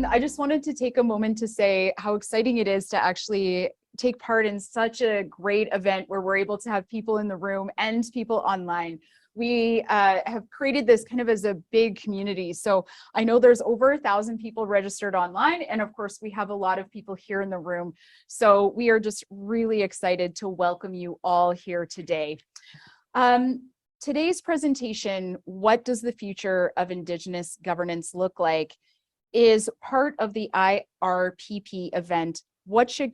everyone. I just wanted to take a moment to say how exciting it is to actually take part in such a great event where we're able to have people in the room and people online. We have created this kind of as a big community. So I know there's over 1,000 people registered online, and of course we have a lot of people here in the room. So we are just really excited to welcome you all here today. Today's presentation, What Does the Future of Indigenous Governance Look Like, is part of the IRPP event, What should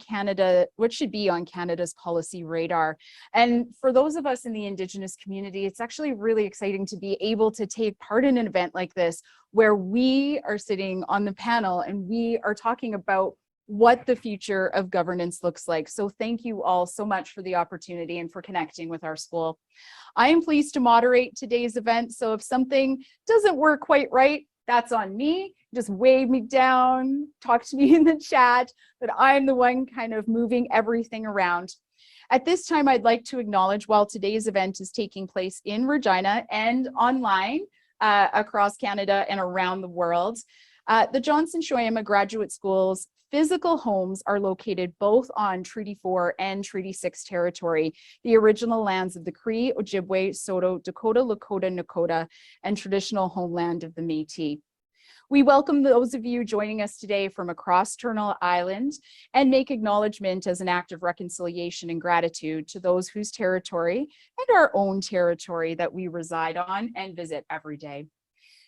be on Canada's policy radar? And for those of us in the Indigenous community, it's actually really exciting to be able to take part in an event like this, where we are sitting on the panel and we are talking about what the future of governance looks like. So thank you all so much for the opportunity and for connecting with our school. I am pleased to moderate today's event. So if something doesn't work quite right, that's on me. Just wave me down, talk to me in the chat, but I'm the one kind of moving everything around. At this time, I'd like to acknowledge, while today's event is taking place in Regina and online across Canada and around the world, the Johnson Shoyama Graduate School's physical homes are located both on Treaty 4 and Treaty 6 territory, the original lands of the Cree, Ojibwe, Saulteaux, Dakota, Lakota, Nakota, and traditional homeland of the Metis. We welcome those of you joining us today from across Turtle Island and make acknowledgement as an act of reconciliation and gratitude to those whose territory and our own territory that we reside on and visit every day.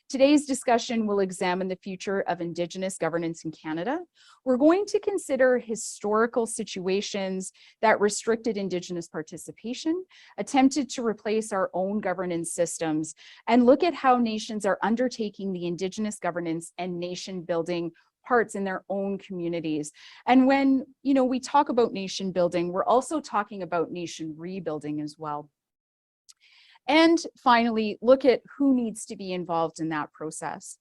Today's discussion will examine the future of Indigenous governance in Canada. We're going to consider historical situations that restricted Indigenous participation, attempted to replace our own governance systems, and look at how nations are undertaking the Indigenous governance and nation building parts in their own communities. And when we talk about nation building, we're also talking about nation rebuilding as well. And finally, look at who needs to be involved in that process.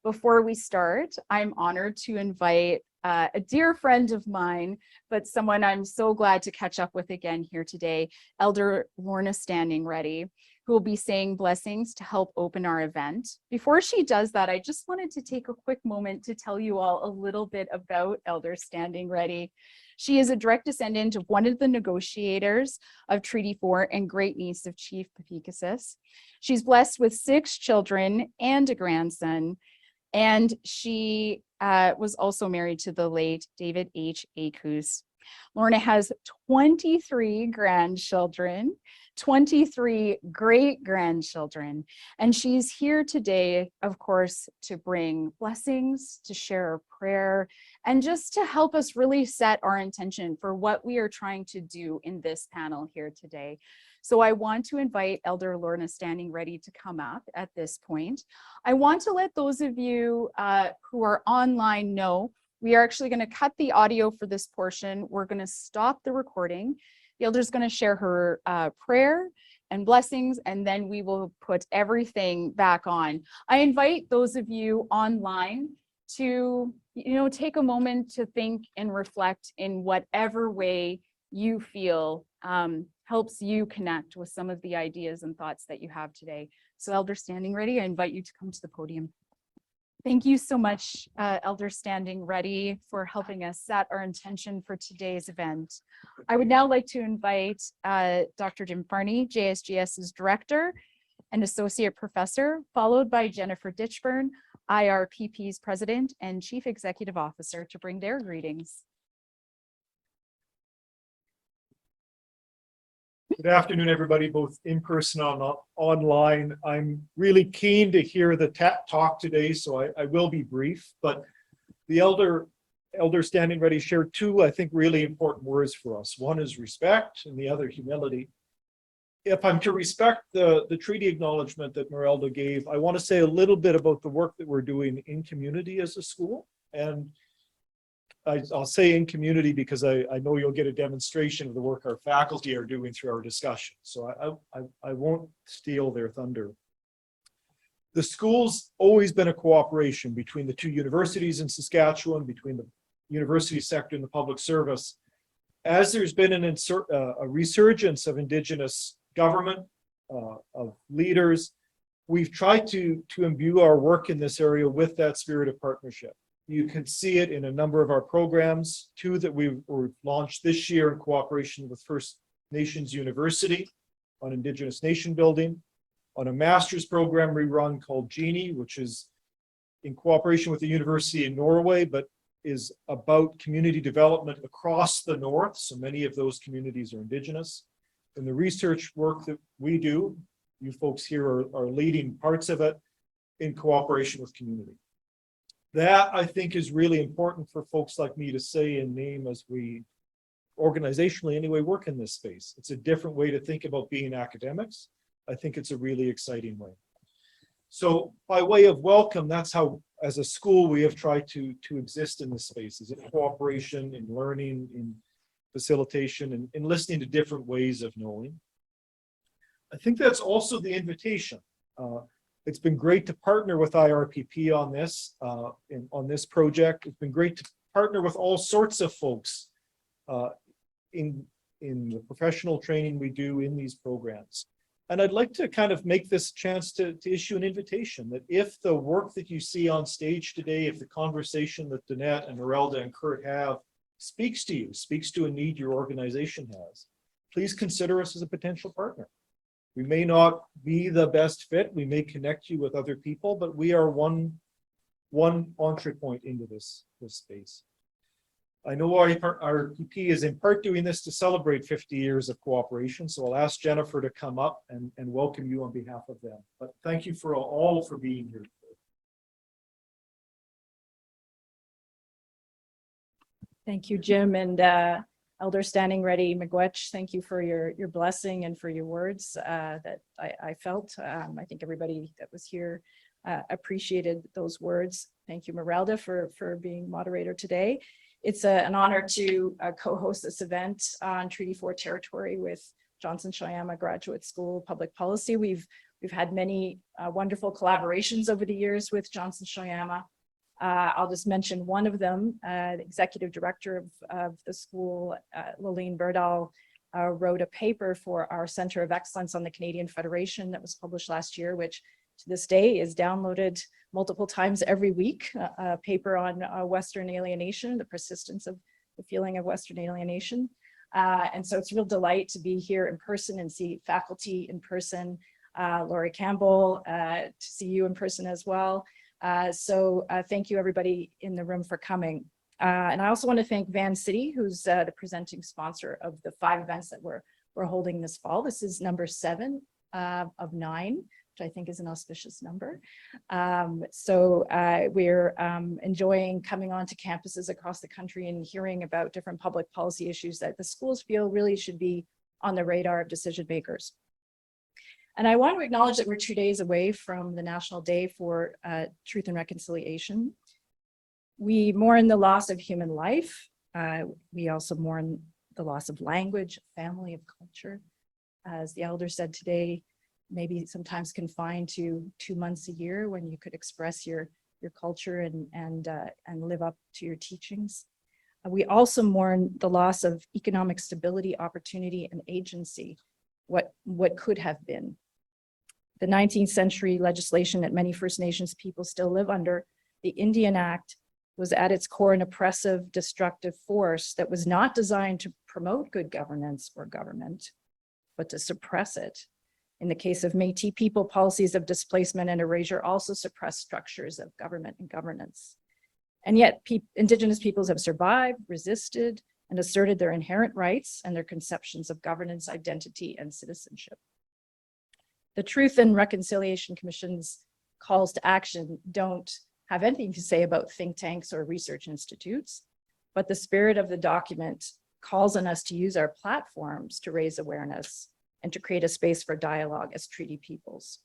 Before we start, I'm honored to invite a dear friend of mine, but someone I'm so glad to catch up with again here today, Elder Lorna Standing Ready, who will be saying blessings to help open our event. Before she does that, I just wanted to take a quick moment to tell you all a little bit about Elder Standing Ready. She is a direct descendant of one of the negotiators of Treaty 4 and great niece of Chief Papikasis. She's blessed with 6 children and a grandson, and she was also married to the late David H. Acus. Lorna has 23 grandchildren, 23 great-grandchildren, and she's here today, of course, to bring blessings, to share a prayer, and just to help us really set our intention for what we are trying to do in this panel here today. So I want to invite Elder Lorna Standing Ready to come up at this point. I want to let those of you who are online know we are actually going to cut the audio for this portion. We're going to stop the recording. The elder's going to share her prayer and blessings, and then we will put everything back on. I invite those of you online to, take a moment to think and reflect in whatever way you feel helps you connect with some of the ideas and thoughts that you have today. So Elder Standing Ready, I invite you to come to the podium. Thank you so much, Elder Standing Ready, for helping us set our intention for today's event. I would now like to invite Dr. Jim Farney, JSGS's Director and Associate Professor, followed by Jennifer Ditchburn, IRPP's President and Chief Executive Officer, to bring their greetings. Good afternoon, everybody, both in person and online. I'm really keen to hear the talk today, so I will be brief, but the Elder Standing Ready shared 2, I think, really important words for us. One is respect and the other humility. If I'm to respect the treaty acknowledgement that Merelda gave, I want to say a little bit about the work that we're doing in community as a school. And I'll say in community because I know you'll get a demonstration of the work our faculty are doing through our discussion. So I won't steal their thunder. The school's always been a cooperation between the 2 universities in Saskatchewan, between the university sector and the public service. As there's been a resurgence of Indigenous government, of leaders, we've tried to imbue our work in this area with that spirit of partnership. You can see it in a number of our programs, two that we've launched this year in cooperation with First Nations University on Indigenous nation building, on a master's program we run called Genie, which is in cooperation with the University in Norway, but is about community development across the North. So many of those communities are Indigenous. And the research work that we do, you folks here are leading parts of it in cooperation with community. That, I think, is really important for folks like me to say and name as we organizationally anyway work in this space. It's a different way to think about being academics. I think it's a really exciting way. So by way of welcome, that's how, as a school, we have tried to exist in this space, is in cooperation, in learning, in facilitation, and in listening to different ways of knowing. I think that's also the invitation. It's been great to partner with IRPP on this, on this project. It's been great to partner with all sorts of folks in the professional training we do in these programs. And I'd like to kind of make this chance to issue an invitation that if the work that you see on stage today, if the conversation that Danette and Merelda and Kurt have speaks to you, speaks to a need your organization has, please consider us as a potential partner. We may not be the best fit, we may connect you with other people, but we are one entry point into this space. I know our PP is in part doing this to celebrate 50 years of cooperation, so I'll ask Jennifer to come up and welcome you on behalf of them. But thank you for all for being here today. Thank you, Jim, and Elder Standing Ready Miigwech, thank you for your blessing and for your words that I felt. I think everybody that was here appreciated those words. Thank you, Merelda, for being moderator today. It's an honor to co-host this event on Treaty 4 territory with Johnson Shoyama Graduate School of Public Policy. We've had many wonderful collaborations over the years with Johnson Shoyama. I'll just mention one of them. The executive director of the school, Lillian Berdahl, wrote a paper for our Center of Excellence on the Canadian Federation that was published last year, which to this day is downloaded multiple times every week, a paper on Western alienation, the persistence of the feeling of Western alienation. And so it's a real delight to be here in person and see faculty in person. Laurie Campbell, to see you in person as well. So thank you everybody in the room for coming. And I also want to thank Van City, who's the presenting sponsor of the 5 events that we're holding this fall. This is number 7 of 9. Which I think is an auspicious number. So we're enjoying coming onto campuses across the country and hearing about different public policy issues that the schools feel really should be on the radar of decision makers. And I want to acknowledge that we're 2 days away from the National Day for Truth and Reconciliation. We mourn the loss of human life. We also mourn the loss of language, family, of culture. As the elder said today, maybe sometimes confined to 2 months a year when you could express your culture and live up to your teachings. We also mourn the loss of economic stability, opportunity, and agency, what could have been. The 19th century legislation that many First Nations people still live under, the Indian Act, was at its core an oppressive, destructive force that was not designed to promote good governance or government, but to suppress it. In the case of Métis people, policies of displacement and erasure also suppress structures of government and governance. And yet Indigenous peoples have survived, resisted, and asserted their inherent rights and their conceptions of governance, identity, and citizenship. The Truth and Reconciliation Commission's calls to action don't have anything to say about think tanks or research institutes, but the spirit of the document calls on us to use our platforms to raise awareness and to create a space for dialogue as treaty peoples.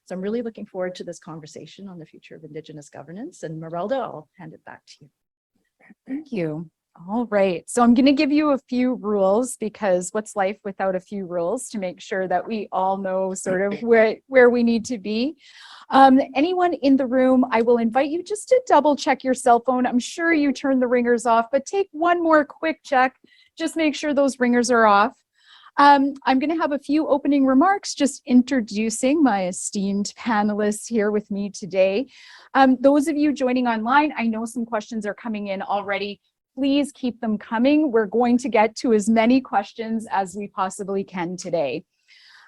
So I'm really looking forward to this conversation on the future of Indigenous governance. And Merelda, I'll hand it back to you. Thank you. All right, so I'm going to give you a few rules, because what's life without a few rules, to make sure that we all know sort of where we need to be. Anyone in the room, I will invite you just to double check your cell phone. I'm sure you turned the ringers off, but take one more quick check. Just make sure those ringers are off. I'm going to have a few opening remarks, just introducing my esteemed panelists here with me today. Those of you joining online, I know some questions are coming in already. Please keep them coming. We're going to get to as many questions as we possibly can today.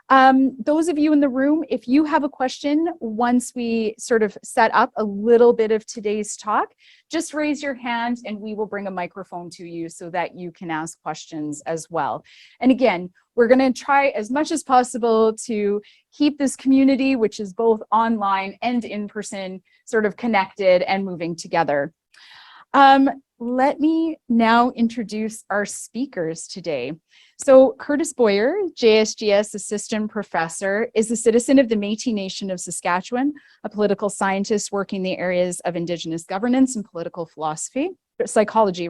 Those of you in the room, if you have a question, once we sort of set up a little bit of today's talk, just raise your hand and we will bring a microphone to you so that you can ask questions as well. And again, we're going to try as much as possible to keep this community, which is both online and in person, sort of connected and moving together. Let me now introduce our speakers today. So Kurtis Boyer, JSGS Assistant Professor, is a citizen of the Métis Nation of Saskatchewan, a political scientist working in the areas of Indigenous governance and political psychology.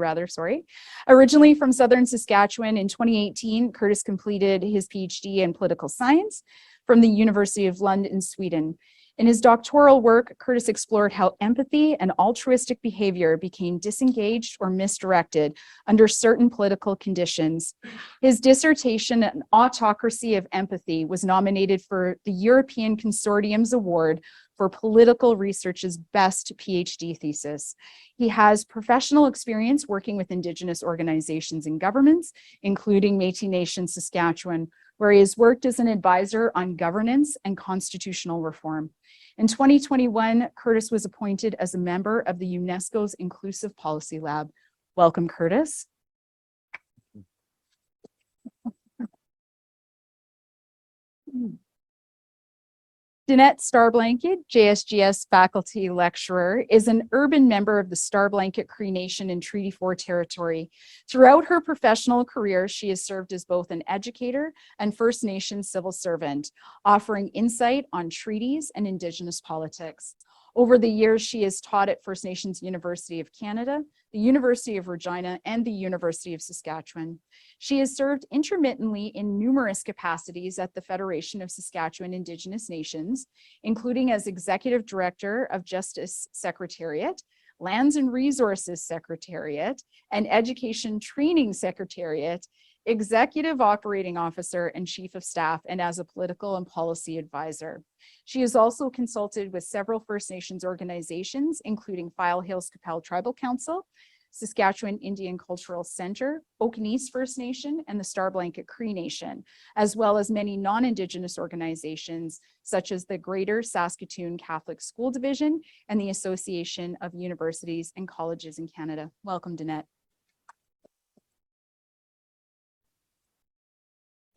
Originally from Southern Saskatchewan, in 2018, Kurtis completed his PhD in political science from the University of Lund in Sweden. In his doctoral work, Kurtis explored how empathy and altruistic behavior became disengaged or misdirected under certain political conditions. His dissertation, An Autocracy of Empathy, was nominated for the European Consortium's Award for Political Research's Best PhD Thesis. He has professional experience working with Indigenous organizations and governments, including Métis Nation Saskatchewan, where he has worked as an advisor on governance and constitutional reform. In 2021, Kurtis was appointed as a member of the UNESCO's Inclusive Policy Lab. Welcome, Kurtis. Danette Starblanket, JSGS faculty lecturer, is an urban member of the Starblanket Cree Nation in Treaty 4 territory. Throughout her professional career, she has served as both an educator and First Nations civil servant, offering insight on treaties and Indigenous politics. Over the years, she has taught at First Nations University of Canada, the University of Regina, and the University of Saskatchewan. She has served intermittently in numerous capacities at the Federation of Saskatchewan Indigenous Nations, including as Executive Director of Justice Secretariat, Lands and Resources Secretariat, and Education Training Secretariat, Executive Operating Officer and Chief of Staff, and as a political and policy advisor. She has also consulted with several First Nations organizations, including File Hills Qu'Appelle Tribal Council, Saskatchewan Indian Cultural Center, Okanese First Nation, and the Starblanket Cree Nation, as well as many non-Indigenous organizations, such as the Greater Saskatoon Catholic School Division and the Association of Universities and Colleges in Canada. Welcome, Danette.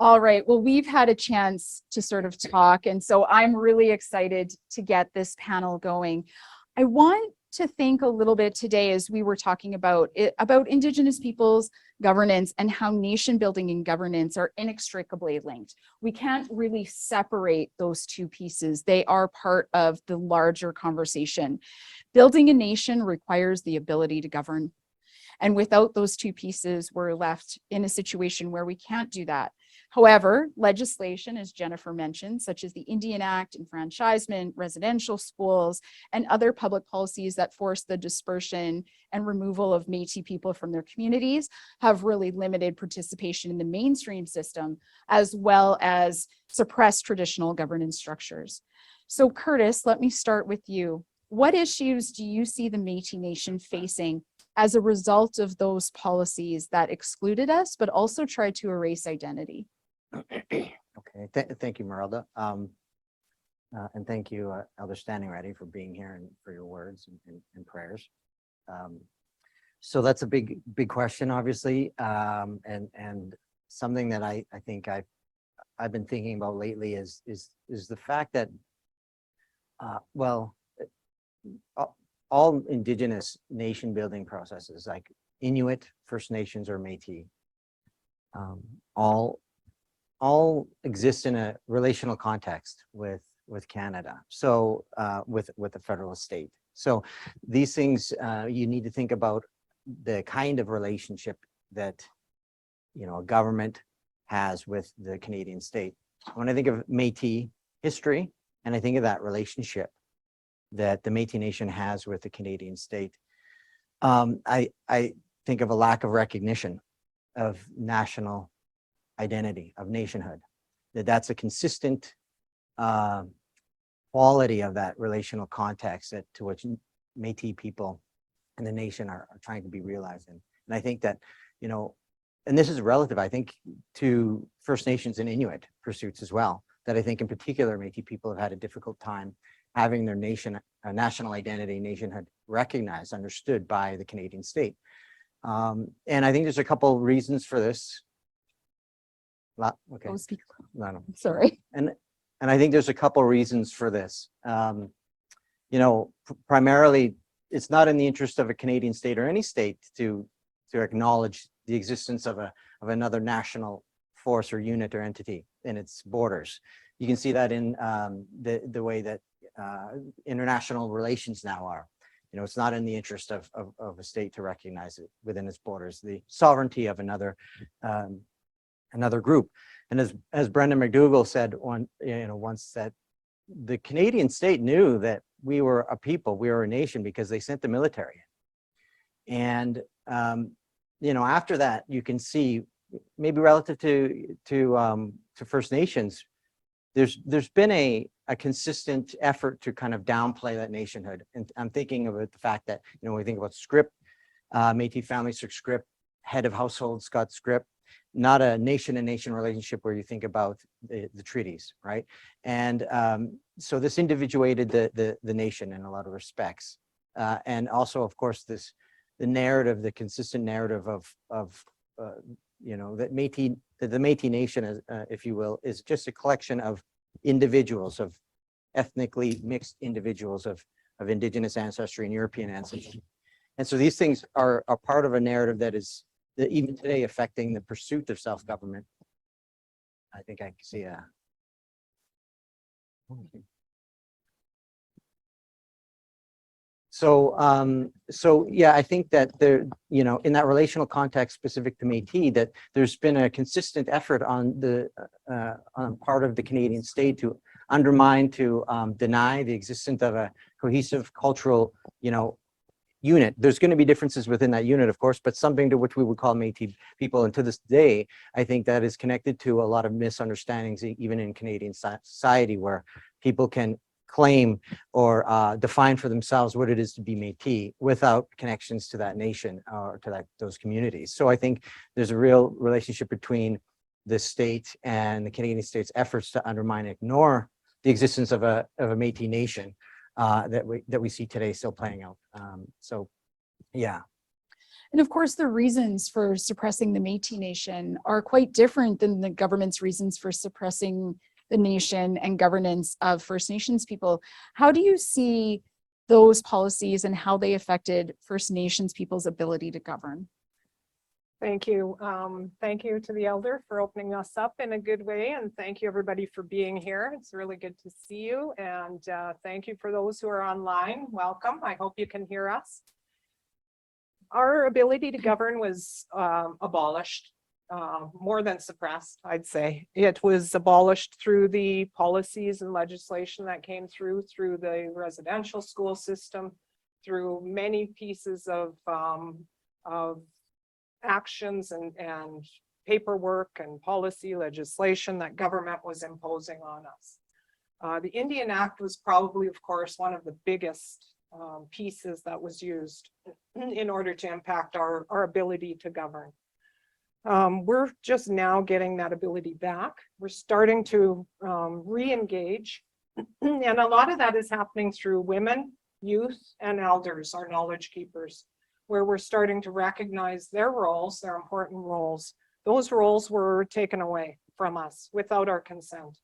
All right, well, we've had a chance to sort of talk, and so I'm really excited to get this panel going. I want to think a little bit today, as we were talking about Indigenous peoples' governance and how nation building and governance are inextricably linked. We can't really separate those two pieces. They are part of the larger conversation. Building a nation requires the ability to govern. And without those two pieces, we're left in a situation where we can't do that. However, legislation, as Jennifer mentioned, such as the Indian Act, enfranchisement, residential schools, and other public policies that force the dispersion and removal of Métis people from their communities, have really limited participation in the mainstream system, as well as suppressed traditional governance structures. So Kurtis, let me start with you. What issues do you see the Métis Nation facing as a result of those policies that excluded us, but also tried to erase identity? Okay, thank you, Merelda. And thank you, Elder Standing Ready, for being here and for your words and prayers. So that's a big question, obviously, and something that I think I've been thinking about lately is the fact that all Indigenous nation building processes, like Inuit, First Nations, or Métis, all exist in a relational context with Canada, so with the federal state. So these things, you need to think about the kind of relationship that a government has with the Canadian state. When I think of Métis history, and I think of that relationship that the Métis Nation has with the Canadian state, I think of a lack of recognition of national identity of nationhood, that's a consistent quality of that relational context to which Métis people and the nation are trying to be realized in. And I think that, you know, and this is relative, I think, to First Nations and Inuit pursuits as well, that I think in particular Métis people have had a difficult time having their national identity, nationhood recognized, understood by the Canadian state. And I think there's a couple reasons for this. Okay. Oh, speak. No. Sorry. And I think there's a couple reasons for this. You know, primarily, it's not in the interest of a Canadian state or any state to acknowledge the existence of another national force or unit or entity in its borders. You can see that in the way that international relations now are. You know, it's not in the interest of a state to recognize it within its borders, the sovereignty of another group. And as Brendan McDougall said once, that the Canadian state knew that we were a people, we were a nation, because they sent the military in. And you know, after that, you can see maybe relative to First Nations, there's been a consistent effort to kind of downplay that nationhood. And I'm thinking about the fact that, you know, when we think about scrip, Métis families took scrip, head of households got scrip, not a nation and nation relationship where you think about the treaties, right? And so this individuated the nation in a lot of respects. And also, of course, the narrative, the consistent narrative of you know, that the Métis nation, if you will, is just a collection of individuals, of ethnically mixed individuals of Indigenous ancestry and European ancestry. And so these things are part of a narrative that is even today affecting the pursuit of self-government. I think I can see a. So yeah, I think that there, you know, in that relational context specific to Métis, that there's been a consistent effort on part of the Canadian state to undermine, to deny the existence of a cohesive cultural, you know, unit. There's going to be differences within that unit, of course, but something to which we would call Métis people. And to this day, I think that is connected to a lot of misunderstandings, even in Canadian society, where people can claim or define for themselves what it is to be Métis without connections to that nation or to those communities. So I think there's a real relationship between the state and the Canadian state's efforts to undermine and ignore the existence of a Métis nation that we see today still playing out. So, yeah. And of course, the reasons for suppressing the Métis Nation are quite different than the government's reasons for suppressing the nation and governance of First Nations people. How do you see those policies and how they affected First Nations people's ability to govern? Thank you. Thank you to the elder for opening us up in a good way. And thank you everybody for being here. It's really good to see you. And thank you for those who are online. Welcome. I hope you can hear us. Our ability to govern was abolished, more than suppressed, I'd say. It was abolished through the policies and legislation that came through the residential school system, through many pieces of actions and paperwork and policy legislation that government was imposing on us. The Indian Act was probably, of course, one of the biggest pieces that was used in order to impact our ability to govern. We're just now getting that ability back. We're starting to re-engage. And a lot of that is happening through women, youth, and elders, our knowledge keepers, where we're starting to recognize their roles, their important roles. Those roles were taken away from us without our consent.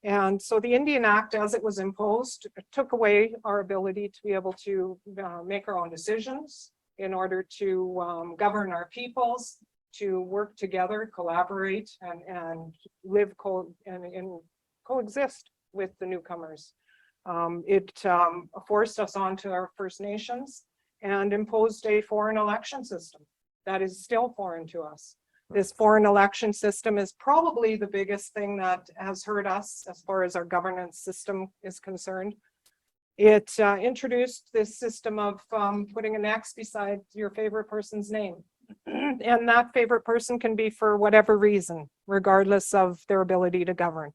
And so the Indian Act, as it was imposed, took away our ability to be able to make our own decisions in order to govern our peoples, to work together, collaborate, and live and coexist with the newcomers. It forced us onto our First Nations and imposed a foreign election system that is still foreign to us. This foreign election system is probably the biggest thing that has hurt us as far as our governance system is concerned. It introduced this system of putting an X beside your favorite person's name. And that favorite person can be for whatever reason, regardless of their ability to govern.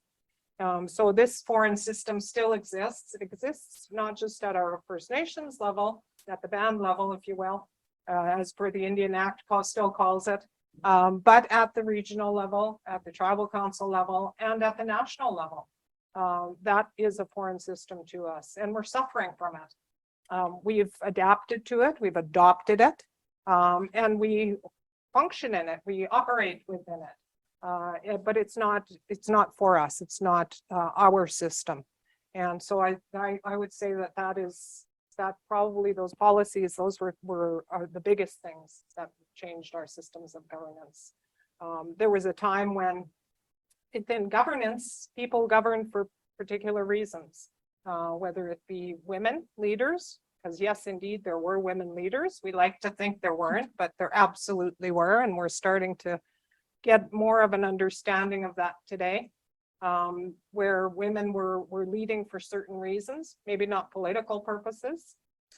So this foreign system still exists. It exists not just at our First Nations level, at the band level, if you will, as per the Indian Act still calls it, but at the regional level, at the tribal council level, and at the national level. That is a foreign system to us, and we're suffering from it. We've adapted to it, we've adopted it, and we function in it, we operate within it. But it's not for us, it's not our system. And so I would say that probably those policies, those are the biggest things that changed our systems of governance. There was a time when within governance, people govern for particular reasons, whether it be women leaders, because yes, indeed, there were women leaders. We like to think there weren't, but there absolutely were. And we're starting to get more of an understanding of that today, where women were leading for certain reasons, maybe not political purposes.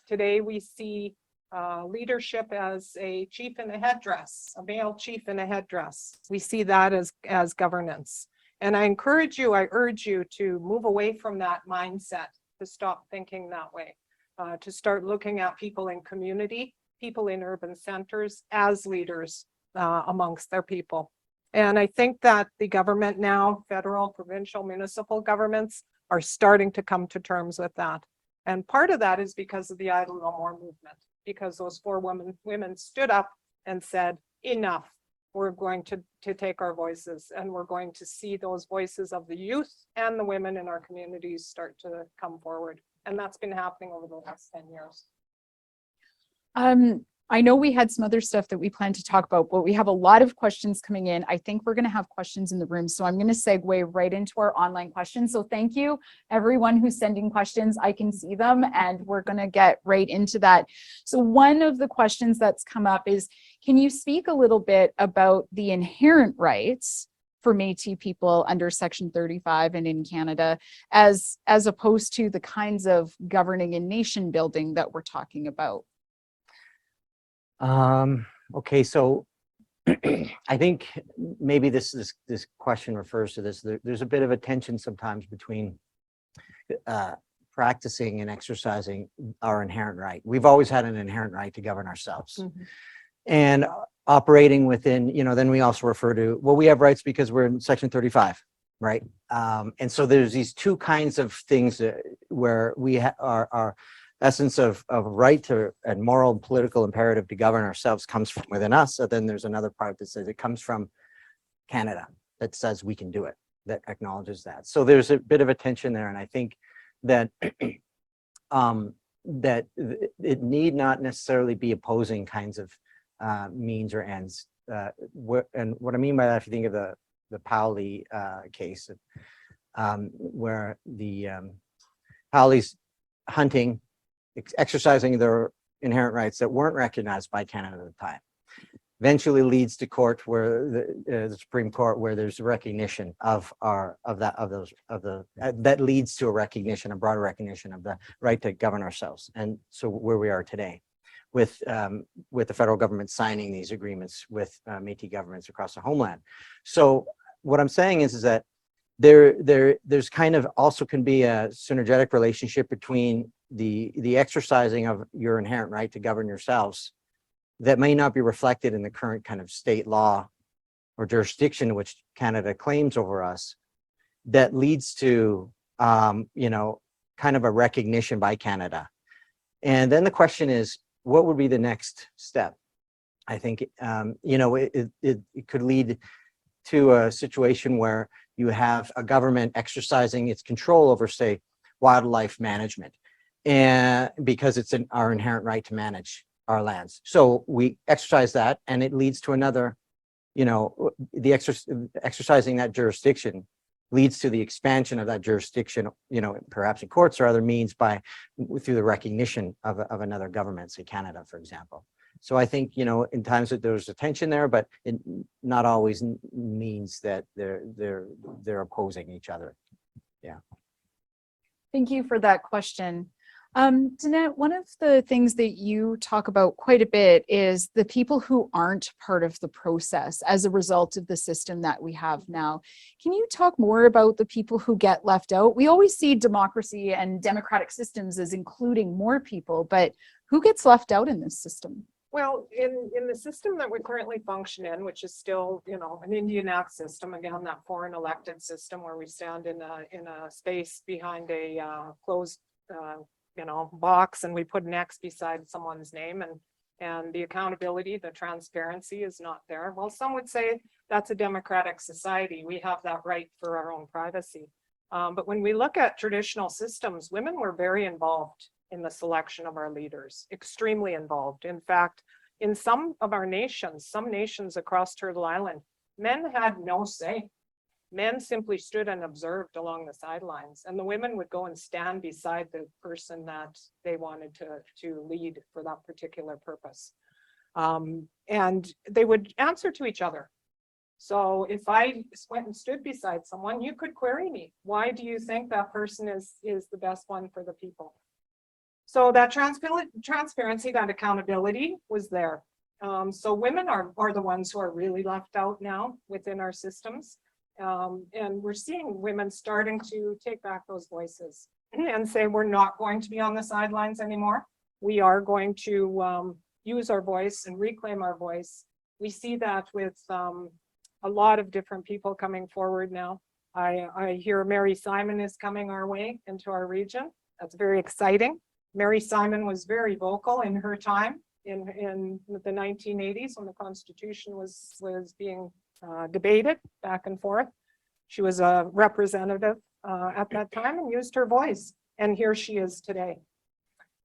Today, we see leadership as a chief in a headdress, a male chief in a headdress. We see that as governance. And I urge you to move away from that mindset, to stop thinking that way, to start looking at people in community, people in urban centers as leaders amongst their people. And I think that the government now, federal, provincial, municipal governments are starting to come to terms with that. And part of that is because of the Idle No More movement, because those 4 women stood up and said, enough. We're going to take our voices, and we're going to see those voices of the youth and the women in our communities start to come forward. And that's been happening over the last 10 years. I know we had some other stuff that we plan to talk about, but we have a lot of questions coming in. I think we're going to have questions in the room. So I'm going to segue right into our online questions. So thank you, everyone who's sending questions. I can see them, and we're going to get right into that. So one of the questions that's come up is, can you speak a little bit about the inherent rights for Métis people under Section 35 and in Canada, as opposed to the kinds of governing and nation building that we're talking about? Okay, so I think maybe this question refers to this. There's a bit of a tension sometimes between practicing and exercising our inherent right. We've always had an inherent right to govern ourselves. Mm-hmm. And operating within, then we also refer to, well, we have rights because we're in Section 35, right? And so there's these two kinds of things where we are essence of right to and moral and political imperative to govern ourselves comes from within us. So then there's another part that says it comes from Canada, that says we can do it, that acknowledges that. So there's a bit of a tension there. And I think that that it need not necessarily be opposing kinds of means or ends. And what I mean by that, if you think of the Paoli case, where the Paoli's hunting, exercising their inherent rights that weren't recognized by Canada at the time, eventually leads to court where the Supreme Court, where there's a recognition that leads to a recognition, a broader recognition of the right to govern ourselves. And so where we are today, with the federal government signing these agreements with Métis governments across the homeland. So what I'm saying is that there's kind of also can be a synergetic relationship between the exercising of your inherent right to govern yourselves that may not be reflected in the current kind of state law or jurisdiction which Canada claims over us, that leads to kind of a recognition by Canada. And then the question is, what would be the next step? I think it could lead to a situation where you have a government exercising its control over, say, wildlife management, and because it's our inherent right to manage our lands. So we exercise that, and it leads to another, exercising that jurisdiction leads to the expansion of that jurisdiction, perhaps in courts or other means through the recognition of another government, say Canada, for example. So I think, in times that there's a tension there, but it not always means that they're opposing each other. Yeah. Thank you for that question. Danette, one of the things that you talk about quite a bit is the people who aren't part of the process as a result of the system that we have now. Can you talk more about the people who get left out? We always see democracy and democratic systems as including more people, but who gets left out in this system? Well, in the system that we currently function in, which is still, you know, an Indian Act system, again, that foreign elected system where we stand in a space behind a closed, you know, box, and we put an X beside someone's name, and the accountability, the transparency is not there. Well, some would say that's a democratic society. We have that right for our own privacy. But when we look at traditional systems, women were very involved in the selection of our leaders, extremely involved. In fact, in some of our nations, some nations across Turtle Island, men had no say. Men simply stood and observed along the sidelines, and the women would go and stand beside the person that they wanted to lead for that particular purpose. And they would answer to each other. So if I went and stood beside someone, you could query me. Why do you think that person is the best one for the people? So that transparency, that accountability was there. So women are the ones who are really left out now within our systems. And we're seeing women starting to take back those voices and say, we're not going to be on the sidelines anymore. We are going to use our voice and reclaim our voice. We see that with a lot of different people coming forward now. I hear Mary Simon is coming our way into our region. That's very exciting. Mary Simon was very vocal in her time in the 1980s when the Constitution was being debated back and forth. She was a representative at that time and used her voice, and here she is today.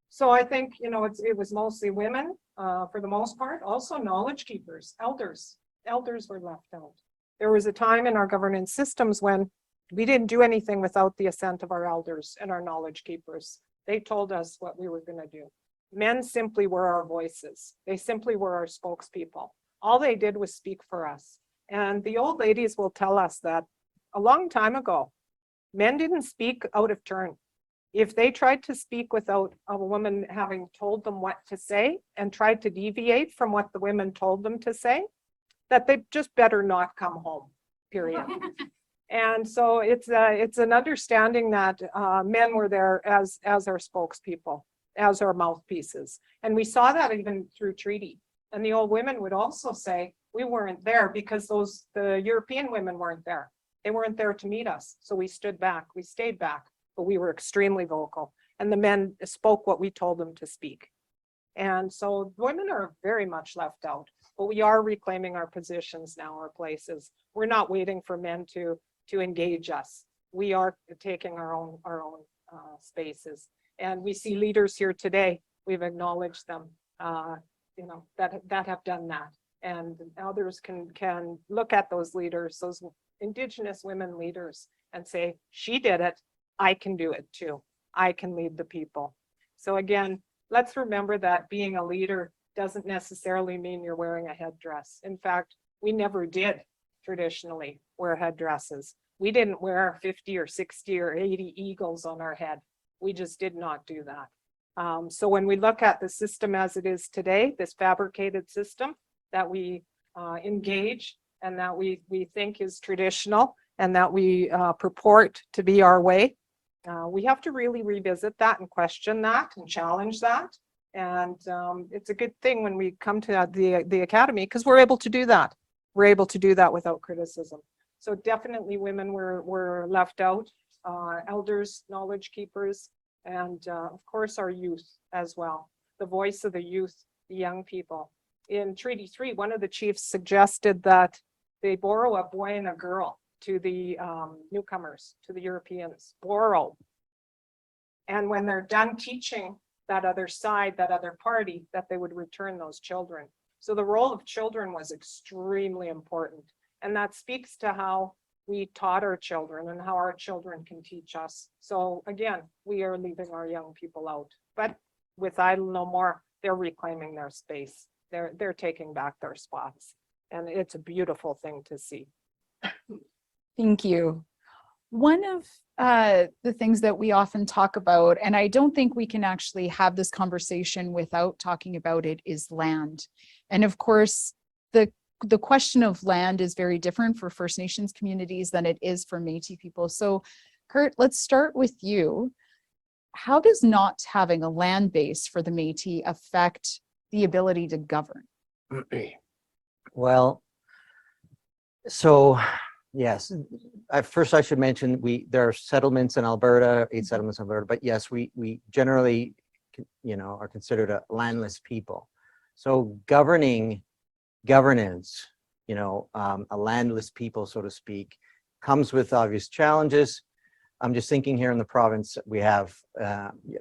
So I think, you know, it was mostly women for the most part, also knowledge keepers, elders. Elders were left out. There was a time in our governance systems when we didn't do anything without the assent of our elders and our knowledge keepers. They told us what we were going to do. Men simply were our voices. They simply were our spokespeople. All they did was speak for us. And the old ladies will tell us that a long time ago, men didn't speak out of turn. If they tried to speak without a woman having told them what to say and tried to deviate from what the women told them to say, that they just better not come home, period. And so it's an understanding that men were there as our spokespeople, as our mouthpieces. And we saw that even through treaty. And the old women would also say, we weren't there because the European women weren't there. They weren't there to meet us. So we stood back, we stayed back, but we were extremely vocal. And the men spoke what we told them to speak. And so women are very much left out, but we are reclaiming our positions now, our places. We're not waiting for men to engage us. We are taking our own spaces. And we see leaders here today. We've acknowledged them, you know, that have done that. And others can look at those leaders, those Indigenous women leaders, and say, she did it, I can do it too. I can lead the people. So again, let's remember that being a leader doesn't necessarily mean you're wearing a headdress. In fact, we never did traditionally wear headdresses. We didn't wear 50 or 60 or 80 eagles on our head. We just did not do that. So when we look at the system as it is today, this fabricated system that we engage and that we think is traditional and that we purport to be our way, we have to really revisit that and question that and challenge that. And it's a good thing when we come to the academy because we're able to do that. We're able to do that without criticism. So definitely women were left out, elders, knowledge keepers, and of course our youth as well. The voice of the youth, the young people. In Treaty 3, one of the chiefs suggested that they borrow a boy and a girl to the newcomers, to the Europeans, borrow. And when they're done teaching that other side, that other party, that they would return those children. So the role of children was extremely important. And that speaks to how we taught our children and how our children can teach us. So again, we are leaving our young people out. But with Idle No More, they're reclaiming their space. They're taking back their spots. And it's a beautiful thing to see. Thank you. One of the things that we often talk about, and I don't think we can actually have this conversation without talking about it, is land. And of course, the question of land is very different for First Nations communities than it is for Métis people. So Kurt, let's start with you. How does not having a land base for the Métis affect the ability to govern? Well, so yes, first I should mention there are settlements in Alberta, 8 settlements in Alberta, but yes, we generally, are considered a landless people. So governance, a landless people, so to speak, comes with obvious challenges. I'm just thinking here in the province, we have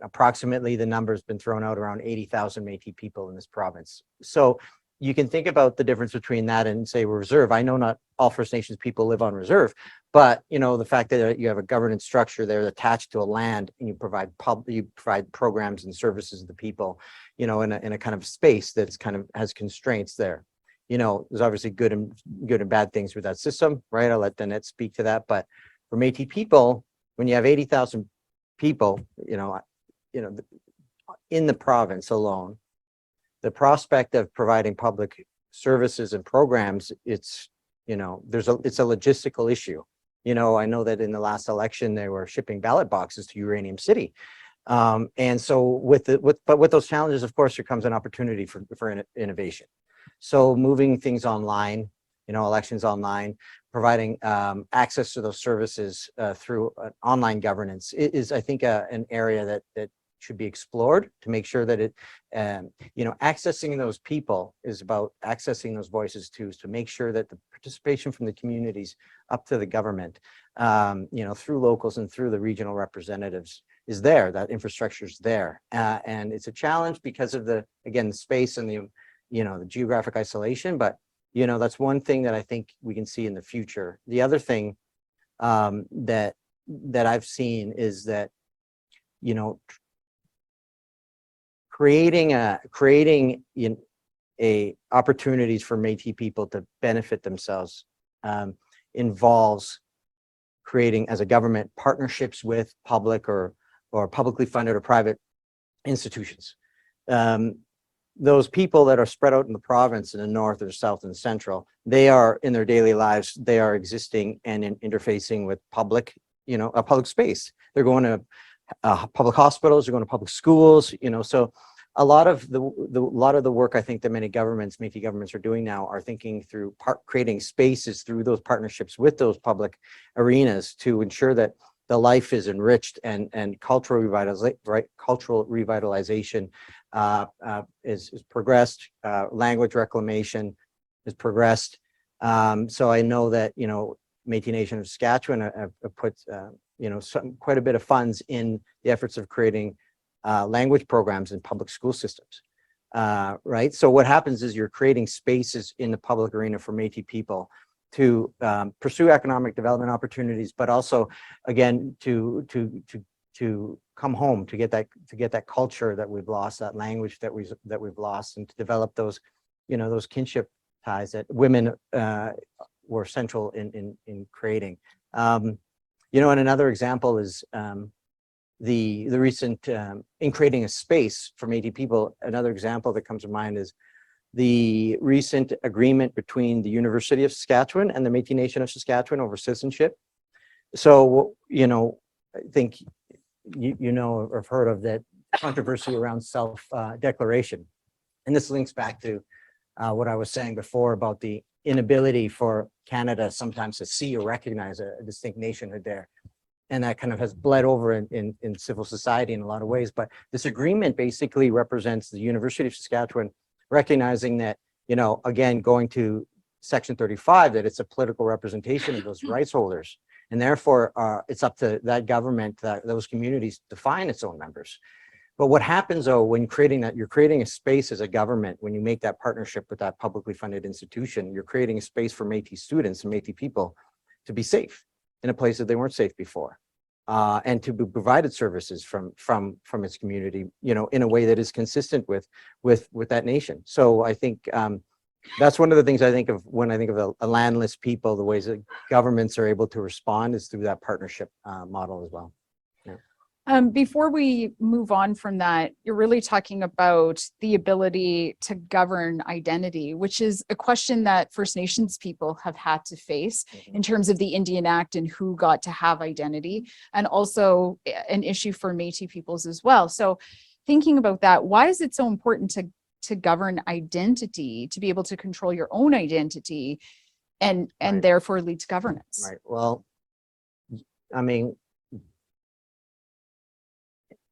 approximately, the number's been thrown out, around 80,000 Métis people in this province. So you can think about the difference between that and say reserve. I know not all First Nations people live on reserve, but the fact that you have a governance structure there attached to a land, and you provide programs and services to the people, in a kind of space that's kind of has constraints there. There's obviously good and bad things with that system, right? I'll let Danette speak to that. But for Métis people, when you have 80,000 people, in the province alone, the prospect of providing public services and programs, it's a logistical issue. I know that in the last election, they were shipping ballot boxes to Uranium City. And so with those challenges, of course, there comes an opportunity for innovation. So moving things online, elections online, providing access to those services through online governance is, I think, an area that should be explored to make sure that accessing those people is about accessing those voices too, to make sure that the participation from the communities up to the government, through locals and through the regional representatives is there, that infrastructure is there. And it's a challenge because of the space and the geographic isolation, but that's one thing that I think we can see in the future. The other thing that I've seen is that, creating opportunities for Métis people to benefit themselves involves creating, as a government, partnerships with public or publicly funded or private institutions. Those people that are spread out in the province in the north or south and central, they are in their daily lives, they are existing and interfacing with public, a public space. They're going to public hospitals, they're going to public schools, so a lot of the work I think that many governments, Métis governments, are doing now are thinking through creating spaces through those partnerships with those public arenas to ensure that the life is enriched and cultural revitalization is progressed, language reclamation is progressed. So I know that Métis Nation of Saskatchewan have put quite a bit of funds in the efforts of creating language programs in public school systems, right? So what happens is you're creating spaces in the public arena for Métis people to pursue economic development opportunities, but also, again, to come home, to get that culture that we've lost, that language that we've lost, and to develop those, those kinship ties that women were central in creating. And another example is the recent in creating a space for Métis people. Another example that comes to mind is the recent agreement between the University of Saskatchewan and the Métis Nation of Saskatchewan over citizenship. So, I think or have heard of that controversy around self-declaration. And this links back to what I was saying before about the inability for Canada sometimes to see or recognize a distinct nationhood there. And that kind of has bled over in civil society in a lot of ways. But this agreement basically represents the University of Saskatchewan recognizing that, again, going to Section 35, that it's a political representation of those rights holders. And therefore, it's up to that government, those communities, to define its own members. But what happens, though, when you're creating a space as a government, when you make that partnership with that publicly funded institution, you're creating a space for Métis students and Métis people to be safe in a place that they weren't safe before, and to be provided services from its community, in a way that is consistent with that nation. So I think that's one of the things I think of when I think of a landless people, the ways that governments are able to respond is through that partnership model as well. Before we move on from that, you're really talking about the ability to govern identity, which is a question that First Nations people have had to face in terms of the Indian Act and who got to have identity, and also an issue for Métis peoples as well. So thinking about that, why is it so important to govern identity, to be able to control your own identity and Right. therefore lead to governance? Right. Well, I mean,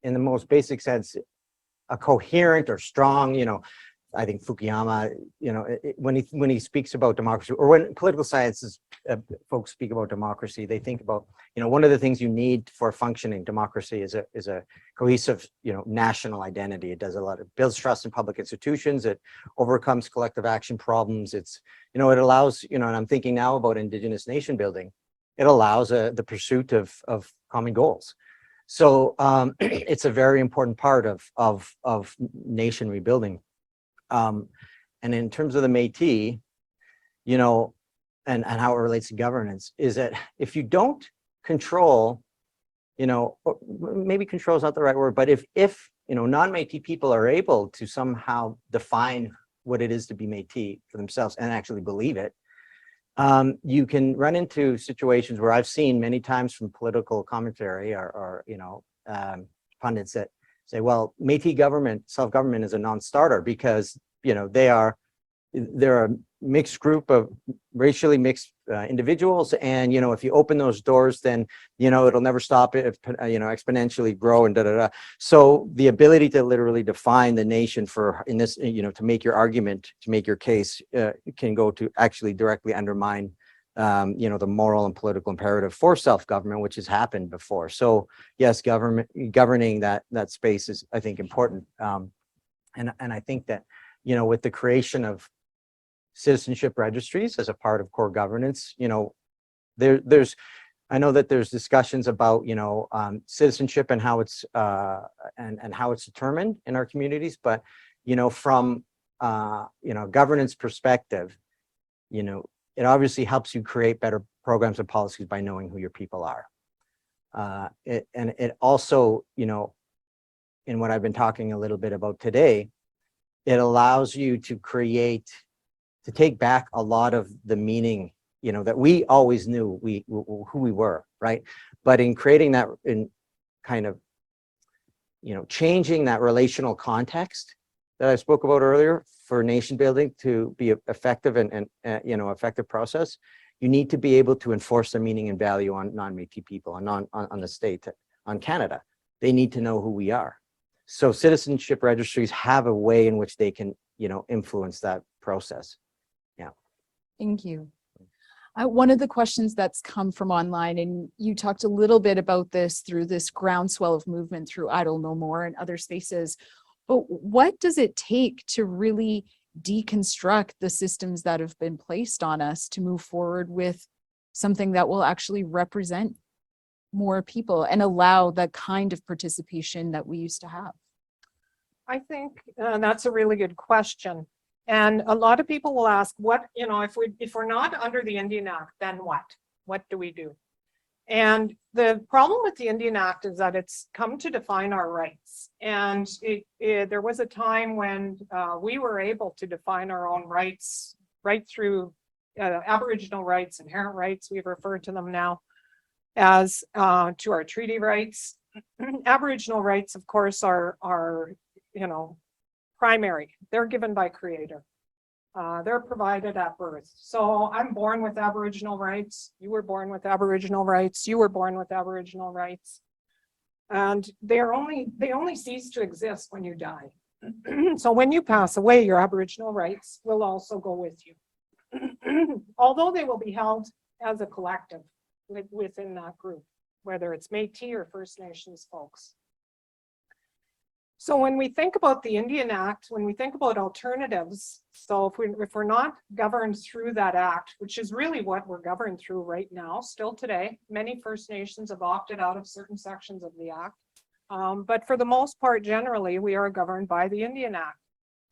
in the most basic sense, a coherent or strong, I think Fukuyama, when he speaks about democracy, or when political sciences folks speak about democracy, they think about, one of the things you need for functioning democracy is a cohesive, national identity. It does a lot. It builds trust in public institutions. It overcomes collective action problems. It's, it allows, and I'm thinking now about Indigenous nation building. It allows the pursuit of common goals. So it's a very important part of nation rebuilding. And in terms of the Métis, and how it relates to governance, is that if you don't control, or maybe control is not the right word, but if non-Métis people are able to somehow define what it is to be Métis for themselves and actually believe it, you can run into situations where I've seen many times from political commentary or pundits that say, well, Métis government, self-government is a non-starter because, they're a mixed group of racially mixed individuals. And, if you open those doors, then, it'll never stop it, exponentially grow and So the ability to literally define the nation in this, to make your argument, to make your case, can go to actually directly undermine, the moral and political imperative for self-government, which has happened before. So yes, governing that space is, I think, important. And I think that, with the creation of citizenship registries as a part of core governance, there's I know that there's discussions about citizenship and how it's and how it's determined in our communities, but from governance perspective, it obviously helps you create better programs and policies by knowing who your people are. It also, in what I've been talking a little bit about today, it allows you to take back a lot of the meaning, that we always knew who we were, right? But in creating that, in kind of, changing that relational context that I spoke about earlier for nation building to be effective and effective process, you need to be able to enforce the meaning and value on non-Métis people and on the state, on Canada. They need to know who we are. So citizenship registries have a way in which they can, influence that process. Yeah. Thank you. One of the questions that's come from online, and you talked a little bit about this through this groundswell of movement through Idle No More and other spaces, but what does it take to really deconstruct the systems that have been placed on us to move forward with something that will actually represent more people and allow the kind of participation that we used to have? I think that's a really good question. And a lot of people will ask, what, if we're not under the Indian Act, then what? What do we do? And the problem with the Indian Act is that it's come to define our rights. And there was a time when we were able to define our own rights right through Aboriginal rights, inherent rights, we've referred to them now as to our treaty rights. Aboriginal rights, of course, are primary. They're given by Creator. They're provided at birth. So I'm born with Aboriginal rights. You were born with Aboriginal rights. You were born with Aboriginal rights. And they only cease to exist when you die. So when you pass away, your Aboriginal rights will also go with you. Although they will be held as a collective within that group, whether it's Métis or First Nations folks. So when we think about the Indian Act, when we think about alternatives, so if we're not governed through that act, which is really what we're governed through right now, still today, many First Nations have opted out of certain sections of the act. But for the most part, generally, we are governed by the Indian Act.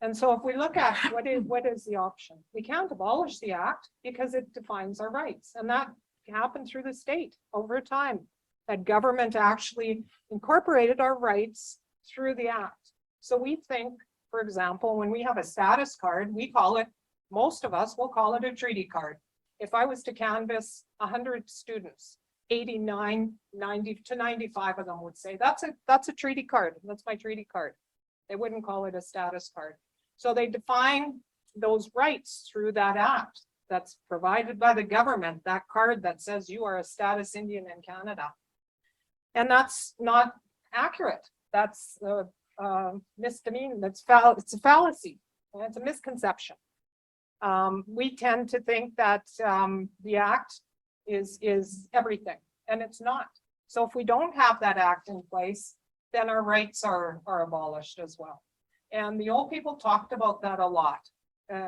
And so if we look at what is the option, we can't abolish the act because it defines our rights, and that happened through the state over time. That government actually incorporated our rights through the act. So we think, for example, when we have a status card, we call it, most of us will call it a treaty card. If I was to canvass 100 students, 89, 90 to 95 of them would say, that's a treaty card. That's my treaty card. They wouldn't call it a status card. So they define those rights through that act that's provided by the government, that card that says you are a status Indian in Canada. And that's not accurate. That's a misdemeanor. It's a fallacy. And it's a misconception. We tend to think that the act is everything, and it's not. So if we don't have that act in place, then our rights are abolished as well. And the old people talked about that a lot.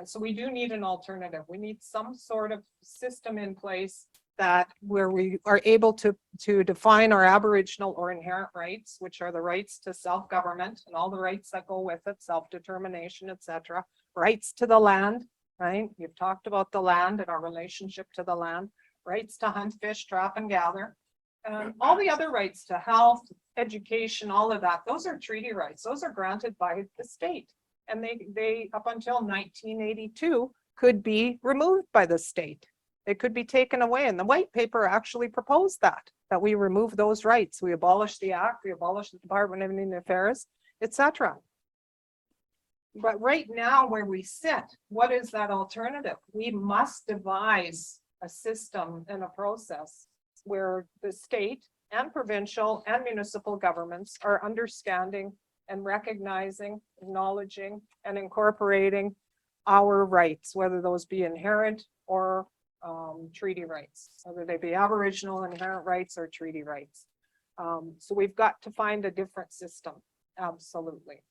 So we do need an alternative. We need some sort of system in place that where we are able to define our Aboriginal or inherent rights, which are the rights to self-government and all the rights that go with it, self-determination, etc. Rights to the land, right? You've talked about the land and our relationship to the land. Rights to hunt, fish, trap, and gather. All the other rights to health, education, all of that, those are treaty rights. Those are granted by the state. And they up until 1982, could be removed by the state. It could be taken away. And the white paper actually proposed that we remove those rights. We abolish the act, we abolish the Department of Indian Affairs, etc. But right now where we sit, what is that alternative? We must devise a system and a process where the state and provincial and municipal governments are understanding and recognizing, acknowledging, and incorporating our rights, whether those be inherent or treaty rights, whether they be Aboriginal inherent rights or treaty rights. So we've got to find a different system, absolutely.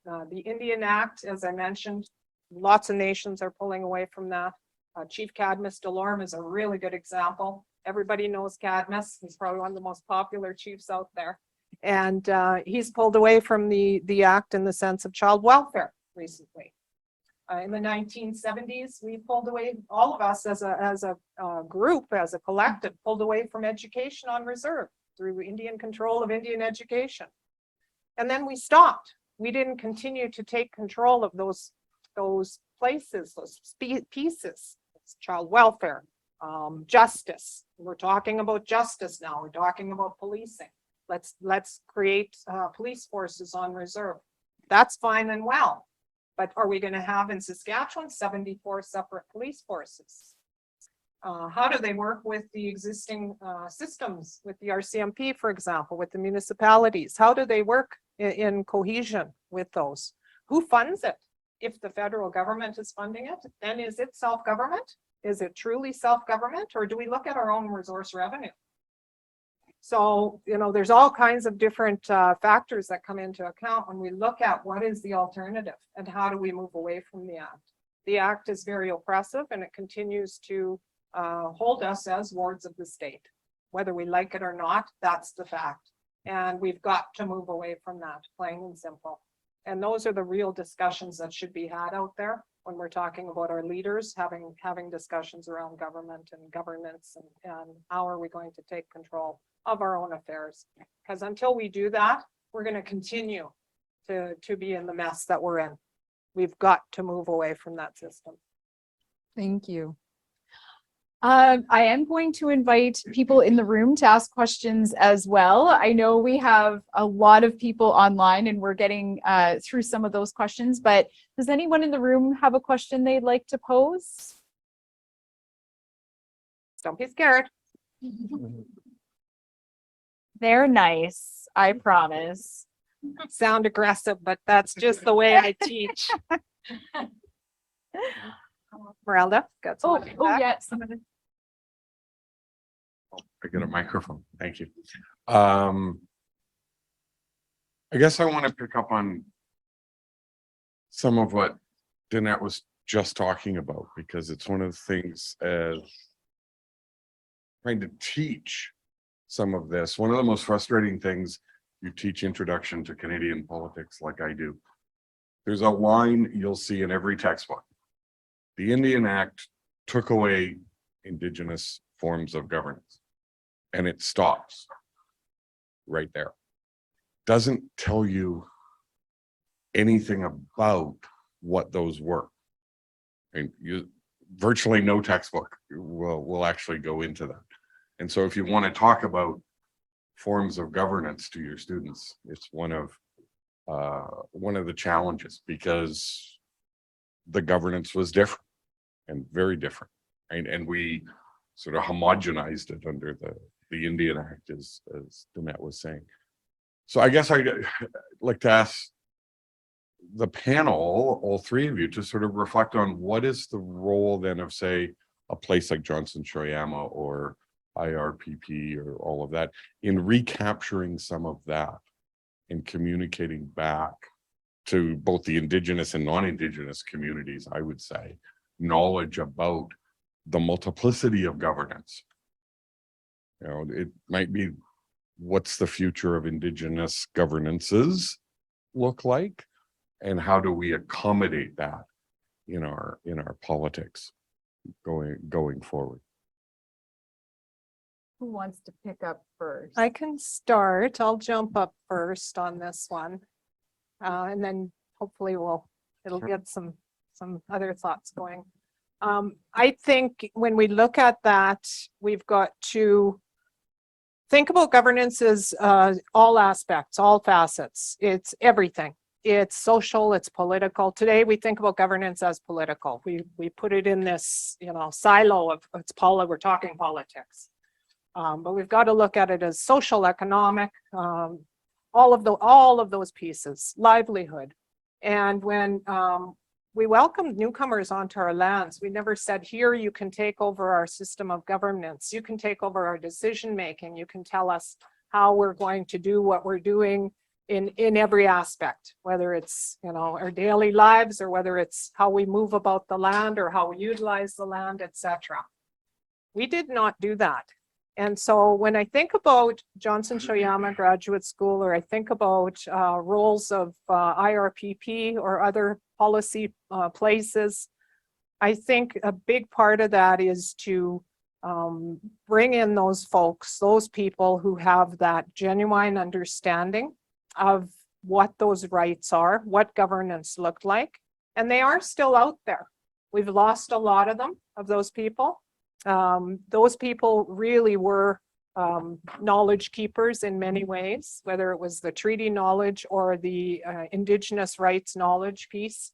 The Indian Act, as I mentioned, lots of nations are pulling away from that. Chief Cadmus Delorme is a really good example. Everybody knows Cadmus. He's probably one of the most popular chiefs out there. And he's pulled away from the act in the sense of child welfare recently. In the 1970s, we pulled away, all of us as a group, as a collective, pulled away from education on reserve through Indian control of Indian education. And then we stopped. We didn't continue to take control of those places, those pieces. It's child welfare, justice. We're talking about justice now. We're talking about policing. Let's create police forces on reserve. That's fine and well. But are we going to have in Saskatchewan 74 separate police forces? How do they work with the existing systems, with the RCMP, for example, with the municipalities? How do they work in cohesion with those? Who funds it? If the federal government is funding it, then is it self-government? Is it truly self-government, or do we look at our own resource revenue? So, there's all kinds of different factors that come into account when we look at what is the alternative and how do we move away from the act. The act is very oppressive and it continues to hold us as wards of the state. Whether we like it or not, that's the fact. And we've got to move away from that, plain and simple. And those are the real discussions that should be had out there when we're talking about our leaders having discussions around government and governance and how are we going to take control of our own affairs. Because until we do that, we're going to continue to be in the mess that we're in. We've got to move away from that system. Thank you. I am going to invite people in the room to ask questions as well. I know we have a lot of people online and we're getting through some of those questions, but does anyone in the room have a question they'd like to pose? Don't be scared. They're nice, I promise. Sound aggressive, but that's just the way I teach. Merelda, got Oh, something back? yes. I get a microphone. Thank you. I guess I want to pick up on some of what Danette was just talking about, because it's one of the things as trying to teach some of this. One of the most frustrating things, you teach introduction to Canadian politics like I do. There's a line you'll see in every textbook. The Indian Act took away Indigenous forms of governance. And it stops right there. Doesn't tell you anything about what those were. And virtually no textbook will actually go into that. And so if you want to talk about forms of governance to your students, it's one of the challenges, because the governance was different and very different. And we sort of homogenized it under the Indian Act, as Danette was saying. So I guess I'd like to ask the panel, all three of you, to sort of reflect on what is the role then of, say, a place like Johnson Shoyama or IRPP or all of that in recapturing some of that and communicating back to both the Indigenous and non-Indigenous communities, I would say, knowledge about the multiplicity of governance. You know, it might be, what's the future of Indigenous governances look like, and how do we accommodate that in our politics going forward? Who wants to pick up first? I can start. I'll jump up first on this one. And then hopefully it'll Sure. get some other thoughts going. I think when we look at that, we've got to think about governance as all aspects, all facets. It's everything. It's social, it's political. Today we think about governance as political. We put it in this, silo of we're talking politics. But we've got to look at it as social, economic, all of those pieces, livelihood. And when we welcomed newcomers onto our lands, we never said, here you can take over our system of governance, you can take over our decision making, you can tell us how we're going to do what we're doing in every aspect, whether it's our daily lives, or whether it's how we move about the land, or how we utilize the land, etc. We did not do that. And so when I think about Johnson Shoyama Graduate School, or I think about roles of IRPP or other policy places, I think a big part of that is to bring in those folks, those people who have that genuine understanding of what those rights are, what governance looked like. And they are still out there. We've lost a lot of them, of those people. Those people really were knowledge keepers in many ways, whether it was the treaty knowledge or the Indigenous rights knowledge piece.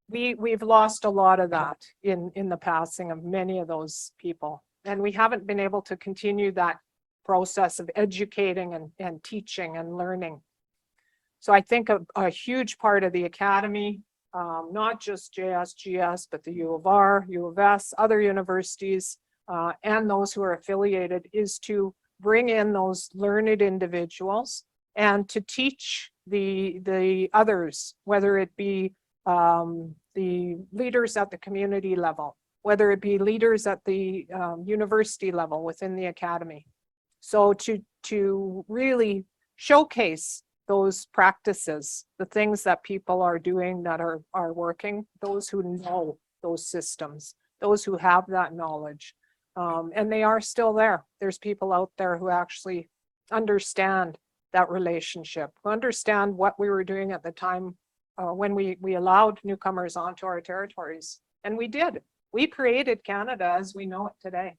We've lost a lot of that in the passing of many of those people. And we haven't been able to continue that process of educating and teaching and learning. So I think a huge part of the academy, not just JSGS, but the U of R, U of S, other universities, and those who are affiliated, is to bring in those learned individuals and to teach the others, whether it be the leaders at the community level, whether it be leaders at the university level within the academy. So to really showcase those practices, the things that people are doing that are working, those who know those systems, those who have that knowledge. And they are still there. There's people out there who actually understand that relationship, who understand what we were doing at the time when we allowed newcomers onto our territories. And we did. We created Canada as we know it today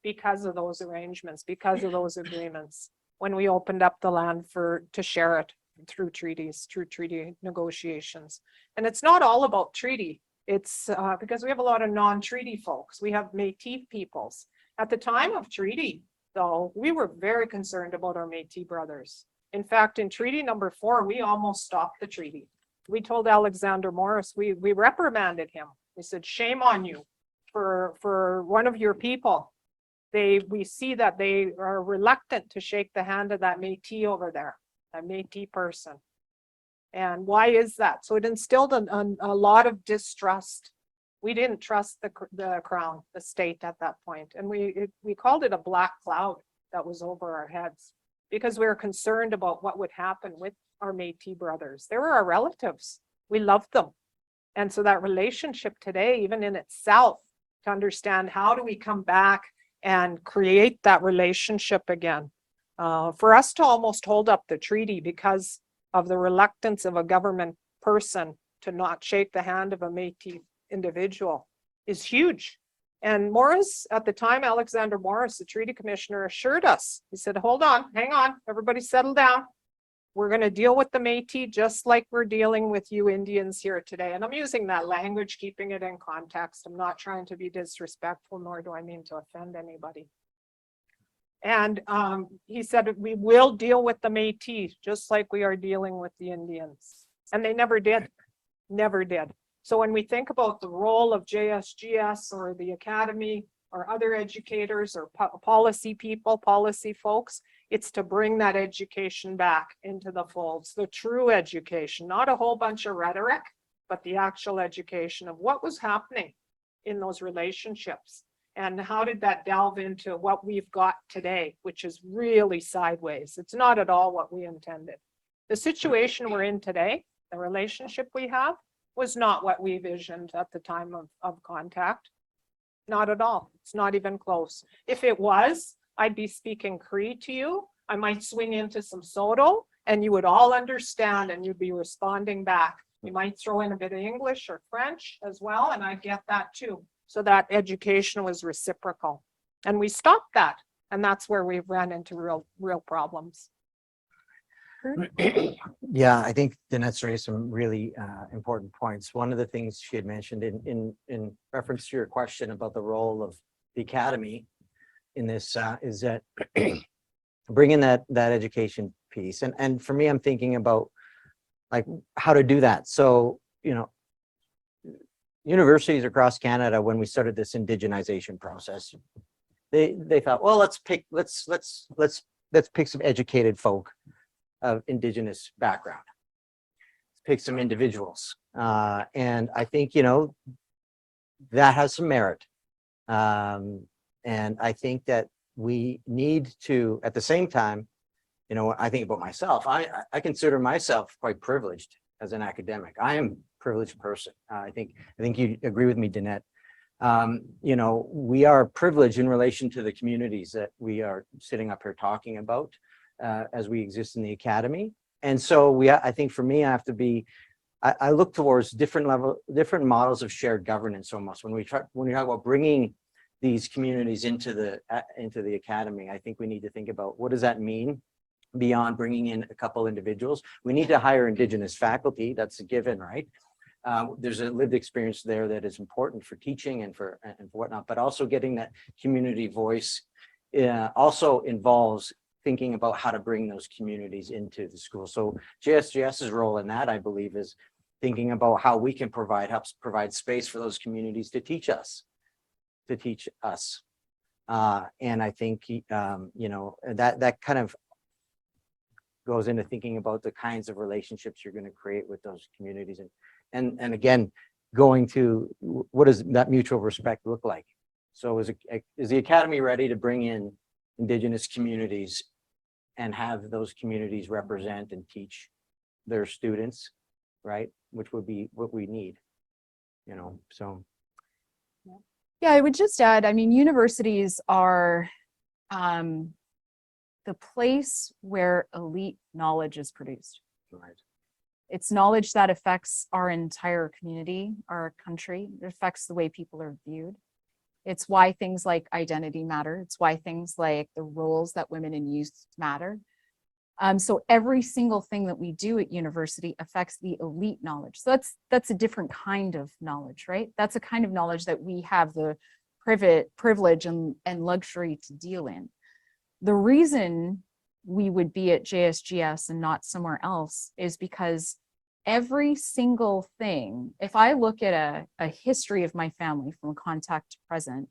because of those arrangements, because of those agreements, when we opened up the land to share it through treaties, through treaty negotiations. And it's not all about treaty. It's because we have a lot of non-treaty folks. We have Métis peoples. At the time of treaty, though, we were very concerned about our Métis brothers. In fact, in treaty number 4, we almost stopped the treaty. We told Alexander Morris, we reprimanded him. We said, shame on you for one of your people. We see that they are reluctant to shake the hand of that Métis over there, a Métis person. And why is that? So it instilled a lot of distrust. We didn't trust the crown, the state at that point. And we called it a black cloud that was over our heads. because we were concerned about what would happen with our Métis brothers. They were our relatives. We loved them. And so that relationship today, even in itself, to understand how do we come back and create that relationship again. For us to almost hold up the treaty because of the reluctance of a government person to not shake the hand of a Métis individual is huge. And Morris, at the time, Alexander Morris, the treaty commissioner, assured us, he said, hold on, hang on, everybody settle down. We're going to deal with the Métis just like we're dealing with you Indians here today. And I'm using that language, keeping it in context. I'm not trying to be disrespectful, nor do I mean to offend anybody. And he said, we will deal with the Métis just like we are dealing with the Indians. And they never did, never did. So when we think about the role of JSGS or the academy or other educators or policy people, policy folks, it's to bring that education back into the folds, the true education, not a whole bunch of rhetoric, but the actual education of what was happening in those relationships. And how did that delve into what we've got today, which is really sideways. It's not at all what we intended. The situation we're in today, the relationship we have, was not what we visioned at the time of contact. Not at all. It's not even close. If it was, I'd be speaking Cree to you. I might swing into some Soto and you would all understand and you'd be responding back. You might throw in a bit of English or French as well, and I'd get that too. So that education was reciprocal. And we stopped that. And that's where we've run into real problems. Yeah, I think Danette's raised some really important points. One of the things she had mentioned in reference to your question about the role of the academy in this is that bringing that education piece. And for me, I'm thinking about like how to do that. So, you know, universities across Canada, when we started this indigenization process, they thought, well, let's pick some educated folk of Indigenous background. Let's pick some individuals. And I think, you know, that has some merit. And I think that we need to, at the same time, you know, I think about myself, I consider myself quite privileged as an academic. I am a privileged person. I think you agree with me, Danette. You know, we are privileged in relation to the communities that we are sitting up here talking about as we exist in the academy. And so I think for me, I have to be, I look towards different models of shared governance almost. When we talk about bringing these communities into the academy, I think we need to think about what does that mean beyond bringing in a couple individuals. We need to hire Indigenous faculty. That's a given, right? There's a lived experience there that is important for teaching and for whatnot, but also getting that community voice also involves thinking about how to bring those communities into the school. So JSGS's role in that, I believe, is thinking about how we can help provide space for those communities to teach us. And I think, you know, that kind of goes into thinking about the kinds of relationships you're going to create with those communities. And again, going to what does that mutual respect look like? So is the academy ready to bring in Indigenous communities and have those communities represent and teach their students, right? Which would be what we need, you know, so. Yeah, I would just add, I mean, universities are the place where elite knowledge is produced. Right. It's knowledge that affects our entire community, our country. It affects the way people are viewed. It's why things like identity matter. It's why things like the roles that women in youth matter. So every single thing that we do at university affects the elite knowledge. So that's a different kind of knowledge, right? That's a kind of knowledge that we have the privilege and luxury to deal in. The reason we would be at JSGS and not somewhere else is because every single thing, if I look at a history of my family from contact to present,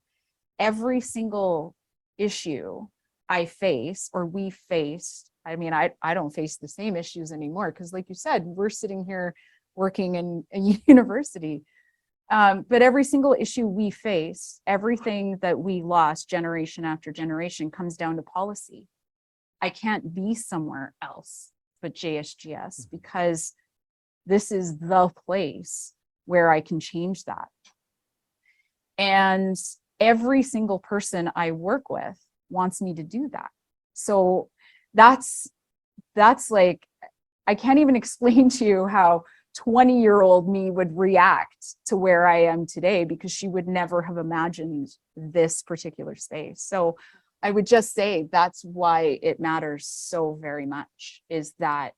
every single issue I face or we faced, I mean, I don't face the same issues anymore because like you said, we're sitting here working in a university. But every single issue we face, everything that we lost generation after generation comes down to policy. I can't be somewhere else but JSGS because this is the place where I can change that. And every single person I work with wants me to do that. So that's like, I can't even explain to you how 20-year-old me would react to where I am today, because she would never have imagined this particular space. So I would just say that's why it matters so very much, is that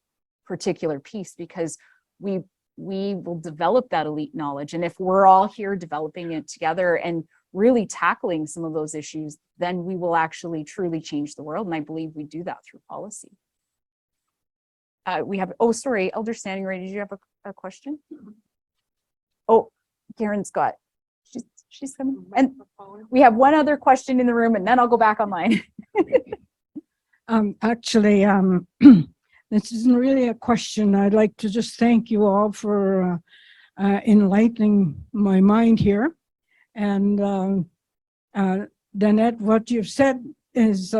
particular piece, because we will develop that elite knowledge. And if we're all here developing it together and really tackling some of those issues, then we will actually truly change the world. And I believe we do that through policy. We have, oh, sorry, Elder Standing Ready, did you have a question? Oh, Karen's got, she's coming. And we have one other question in the room, and then I'll go back online. Actually, this isn't really a question. I'd like to just thank you all for enlightening my mind here. And Danette, what you've said is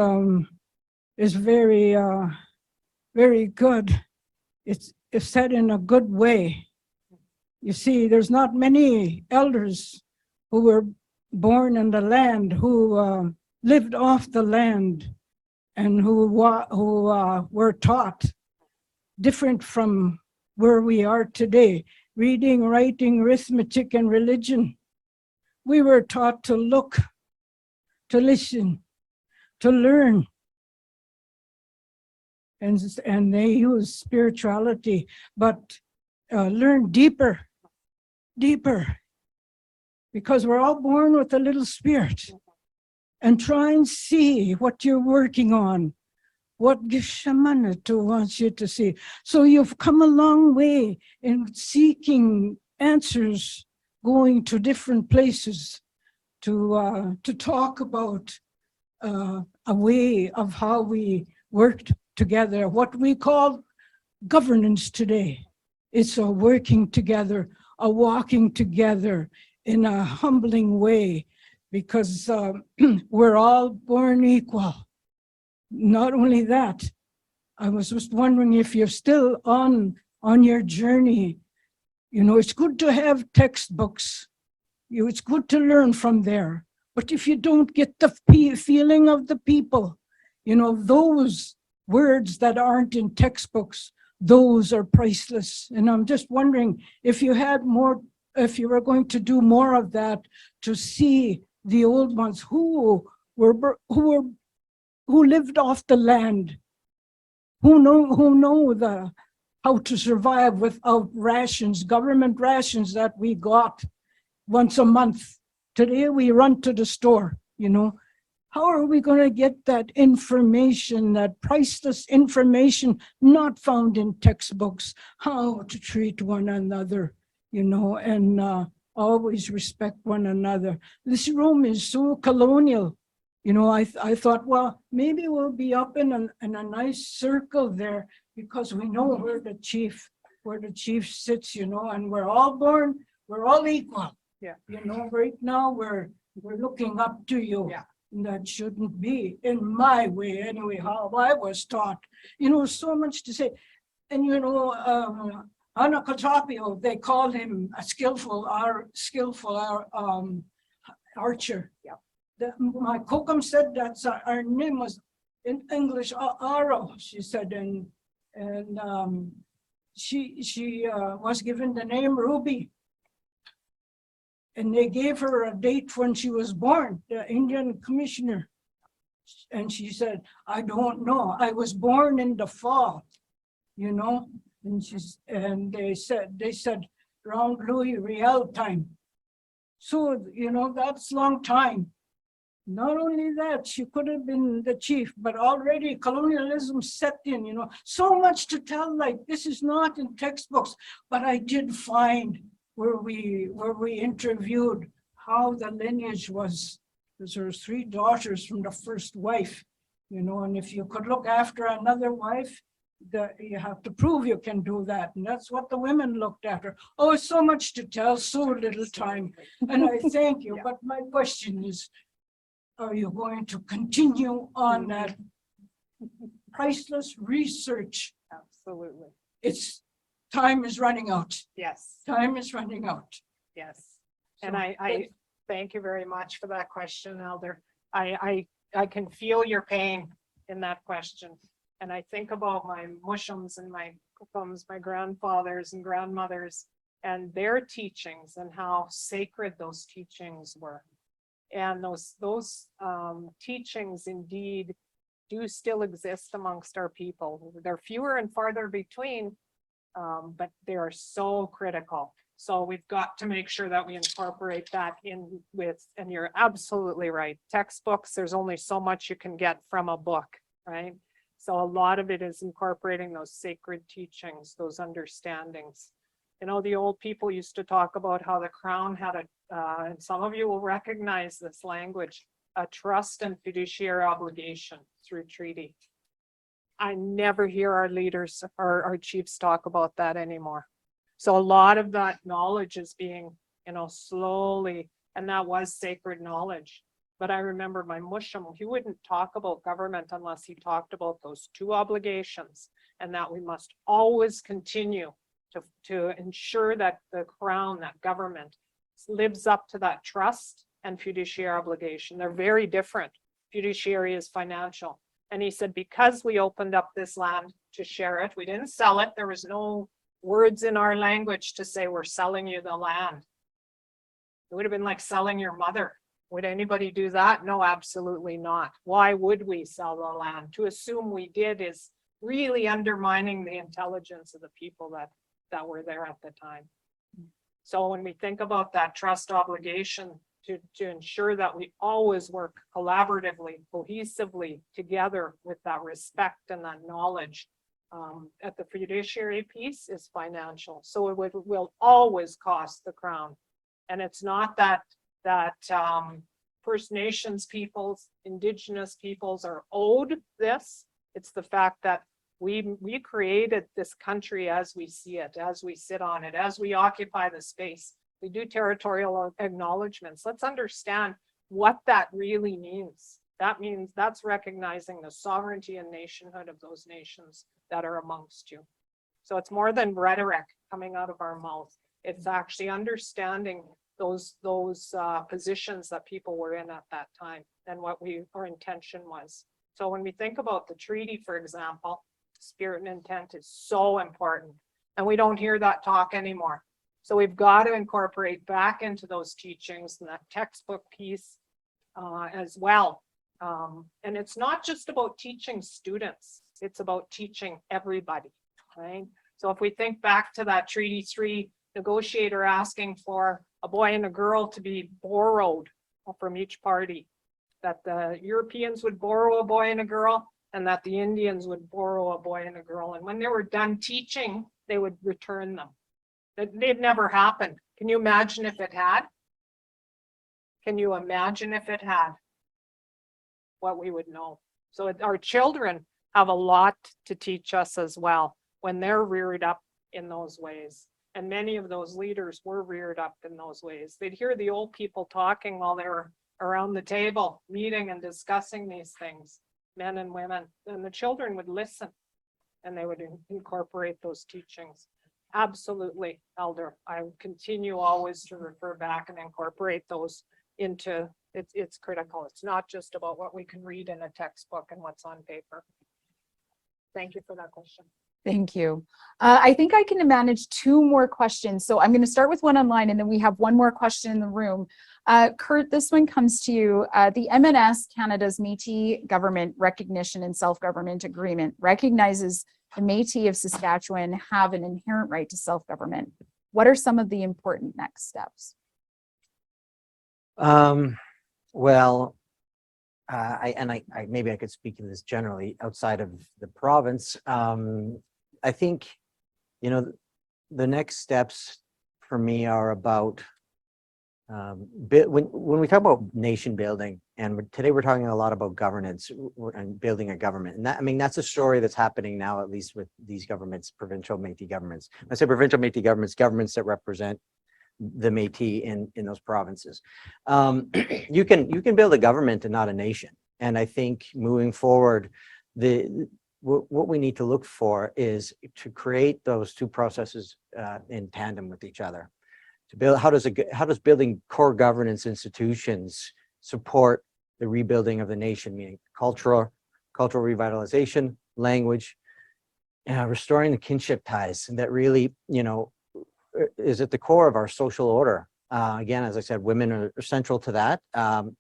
very, very good. It's said in a good way. You see, there's not many elders who were born in the land, who lived off the land, and who were taught different from where we are today. Reading, writing, arithmetic, and religion. We were taught to look, to listen, to learn. And they use spirituality, but learn deeper, because we're all born with a little spirit. And try and see what you're working on, what Geshamanatu wants you to see. So you've come a long way in seeking answers, going to different places to talk about a way of how we worked together, what we call governance today. It's a working together, a walking together in a humbling way, because we're all born equal. Not only that, I was just wondering if you're still on your journey. You know, it's good to have textbooks. It's good to learn from there. But if you don't get the feeling of the people, you know, those words that aren't in textbooks, those are priceless. And I'm just wondering if you had more, if you were going to do more of that, to see the old ones who lived off the land, who know how to survive without rations, government rations that we got once a month. Today we run to the store, you know. How are we going to get that information, that priceless information not found in textbooks, how to treat one another, you know, and always respect one another. This room is so colonial. You know, I thought, well, maybe we'll be up in a nice circle there, because we know where the chief sits, you know, and we're all born, we're all equal. Yeah. You know, right now we're looking up to you. Yeah. And that shouldn't be, in my way anyway, how I was taught. You know, so much to say. And you know, Anakotapio, they called him a skillful archer. Yeah. My Kokum said that our name was in English Aro, she said, and she was given the name Ruby. And they gave her a date when she was born, the Indian commissioner. And she said, I don't know. I was born in the fall, you know. And they said around Louis Riel time. So, you know, that's long time. Not only that, she could have been the chief, but already colonialism set in, you know. So much to tell, like this is not in textbooks, but I did find where we interviewed how the lineage was. Because there was 3 daughters from the first wife, you know, and if you could look after another wife, you have to prove you can do that. And that's what the women looked after. Oh, so much to tell, so little time. And I thank you. Yeah. But my question is, are you going to continue on that priceless research. Absolutely. It's, time is running out. Yes, Time is running out. yes. And So, I thank you very much for that question, Elder. I can feel your pain in that question. And I think about my mushums and my kukums, my grandfathers and grandmothers and their teachings and how sacred those teachings were. And those teachings indeed do still exist amongst our people. They're fewer and farther between, but they are so critical. So we've got to make sure that we incorporate that in with, and you're absolutely right. Textbooks, there's only so much you can get from a book, right? So a lot of it is incorporating those sacred teachings, those understandings. You know, the old people used to talk about how the crown had and some of you will recognize this language, a trust and fiduciary obligation through treaty. I never hear our leaders or our chiefs talk about that anymore. So a lot of that knowledge is being, you know, slowly, and that was sacred knowledge. But I remember my mushum, he wouldn't talk about government unless he talked about those two obligations, and that we must always continue to ensure that the crown, that government, lives up to that trust and fiduciary obligation. They're very different. Fiduciary is financial. And he said, because we opened up this land to share it, we didn't sell it. There was no words in our language to say we're selling you the land. It would have been like selling your mother. Would anybody do that? No, absolutely not. Why would we sell the land? To assume we did is really undermining the intelligence of the people that were there at the time. So when we think about that trust obligation to ensure that we always work collaboratively, cohesively together with that respect and that knowledge, at the fiduciary piece is financial. So it will always cost the crown. And it's not that First Nations peoples, Indigenous peoples are owed this. It's the fact that we created this country as we see it, as we sit on it, as we occupy the space. We do territorial acknowledgements. Let's understand what that really means. That means that's recognizing the sovereignty and nationhood of those nations that are amongst you. So it's more than rhetoric coming out of our mouth. It's actually understanding those positions that people were in at that time and what our intention was. So when we think about the treaty, for example, spirit and intent is so important, and we don't hear that talk anymore. So we've got to incorporate back into those teachings and that textbook piece as well. And it's not just about teaching students, it's about teaching everybody, right? So if we think back to that Treaty 3 negotiator asking for a boy and a girl to be borrowed from each party, that the Europeans would borrow a boy and a girl, and that the Indians would borrow a boy and a girl. And when they were done teaching, they would return them. It never happened. Can you imagine if it had? Can you imagine if it had? What we would know. So our children have a lot to teach us as well when they're reared up in those ways. And many of those leaders were reared up in those ways. They'd hear the old people talking while they were around the table, meeting and discussing these things, men and women, and the children would listen and they would incorporate those teachings. Absolutely, Elder. I would continue always to refer back and incorporate those into, it's critical. It's not just about what we can read in a textbook and what's on paper. Thank you for that question. Thank you. I think I can manage two more questions. So I'm going to start with one online, and then we have one more question in the room. Kurt, this one comes to you. The MNS, Canada's Métis Government Recognition and Self-Government Agreement, recognizes the Métis of Saskatchewan have an inherent right to self-government. What are some of the important next steps? Well, maybe I could speak to this generally outside of the province. I think, you know, the next steps for me are about when we talk about nation building, and today we're talking a lot about governance and building a government, and that, I mean, that's a story that's happening now, at least with these governments, provincial Métis governments. I say provincial Métis governments that represent the Métis in those provinces. You can build a government and not a nation, and I think moving forward, what we need to look for is to create those two processes in tandem with each other. To build, how does building core governance institutions support the rebuilding of the nation, meaning cultural revitalization, language, restoring the kinship ties that really, is at the core of our social order. Again, as I said, women are central to that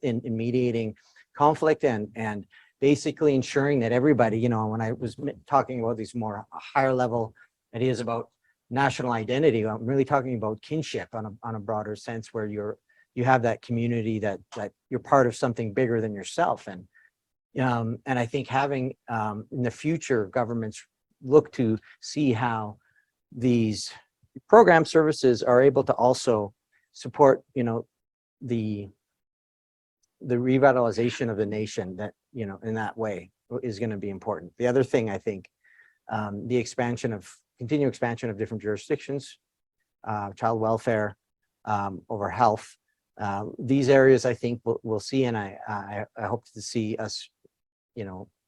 in mediating conflict and basically ensuring that everybody, when I was talking about these more higher level ideas about national identity, I'm really talking about kinship on a broader sense, where you have that community that you're part of something bigger than yourself. And I think having in the future governments look to see how these program services are able to also support, the revitalization of the nation, that, in that way is going to be important. The other thing, I think, the continued expansion of different jurisdictions, child welfare, over health, these areas I think we'll see, and I hope to see us,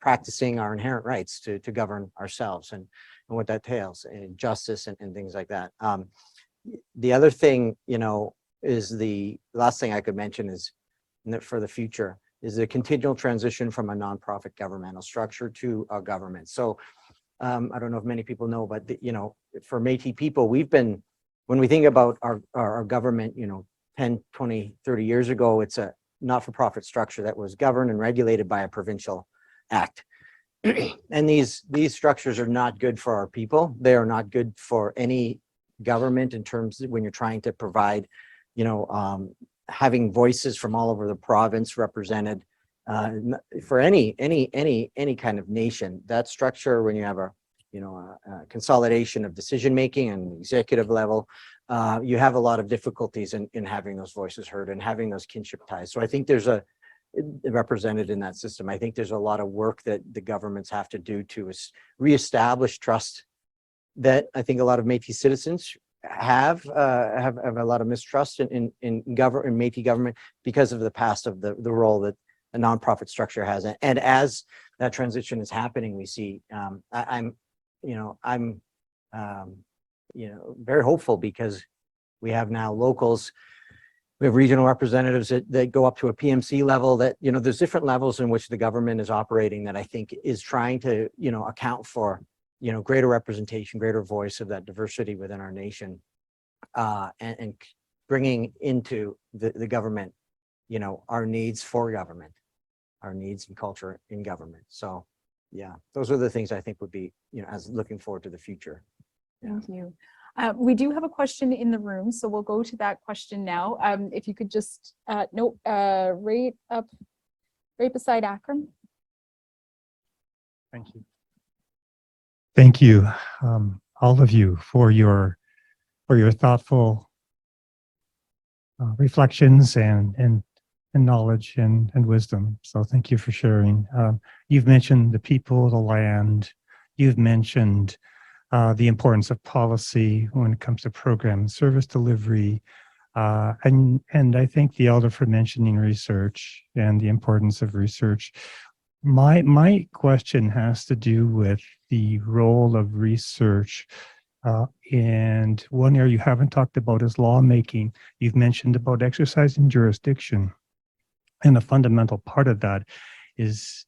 practicing our inherent rights to govern ourselves and what that entails, and justice and things like that. The other thing, is the last thing I could mention is for the future is the continual transition from a nonprofit governmental structure to a government. So I don't know if many people know, but for Métis people, when we think about our government, 10, 20, 30 years ago, it's a not-for-profit structure that was governed and regulated by a provincial act. And these structures are not good for our people. They are not good for any government in terms of when you're trying to provide, having voices from all over the province represented for any kind of nation. That structure, when you have a consolidation of decision making and executive level, you have a lot of difficulties in having those voices heard and having those kinship ties. So I think there's represented in that system. I think there's a lot of work that the governments have to do to reestablish trust that I think a lot of Métis citizens have a lot of mistrust in Métis government because of the past of the role that a nonprofit structure has. And as that transition is happening, we see I'm very hopeful, because we have now locals, we have regional representatives that go up to a PMC level, that, there's different levels in which the government is operating that I think is trying to, account for, greater representation, greater voice of that diversity within our nation, and bringing into the government, our needs for government, our needs and culture in government. So yeah, those are the things I think would be, as looking forward to the future. Thank you. We do have a question in the room, so we'll go to that question now. If you could just, right beside Akram. Thank you. Thank you, all of you, for your thoughtful reflections and knowledge and wisdom. So thank you for sharing. You've mentioned the people, the land. You've mentioned the importance of policy when it comes to program and service delivery. And I thank the elder for mentioning research and the importance of research. My question has to do with the role of research. And one area you haven't talked about is lawmaking. You've mentioned about exercising jurisdiction. And a fundamental part of that is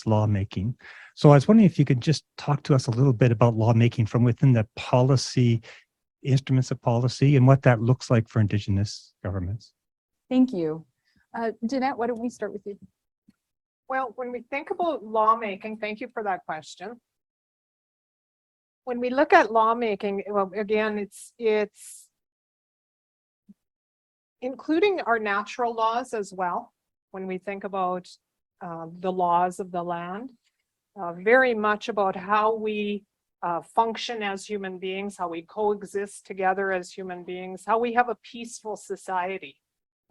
lawmaking. So I was wondering if you could just talk to us a little bit about lawmaking from within the policy, instruments of policy, and what that looks like for Indigenous governments. Thank you. Danette, why don't we start with you? Well, when we think about lawmaking, thank you for that question. When we look at lawmaking, well, again, it's including our natural laws as well. When we think about the laws of the land, very much about how we function as human beings, how we coexist together as human beings, how we have a peaceful society.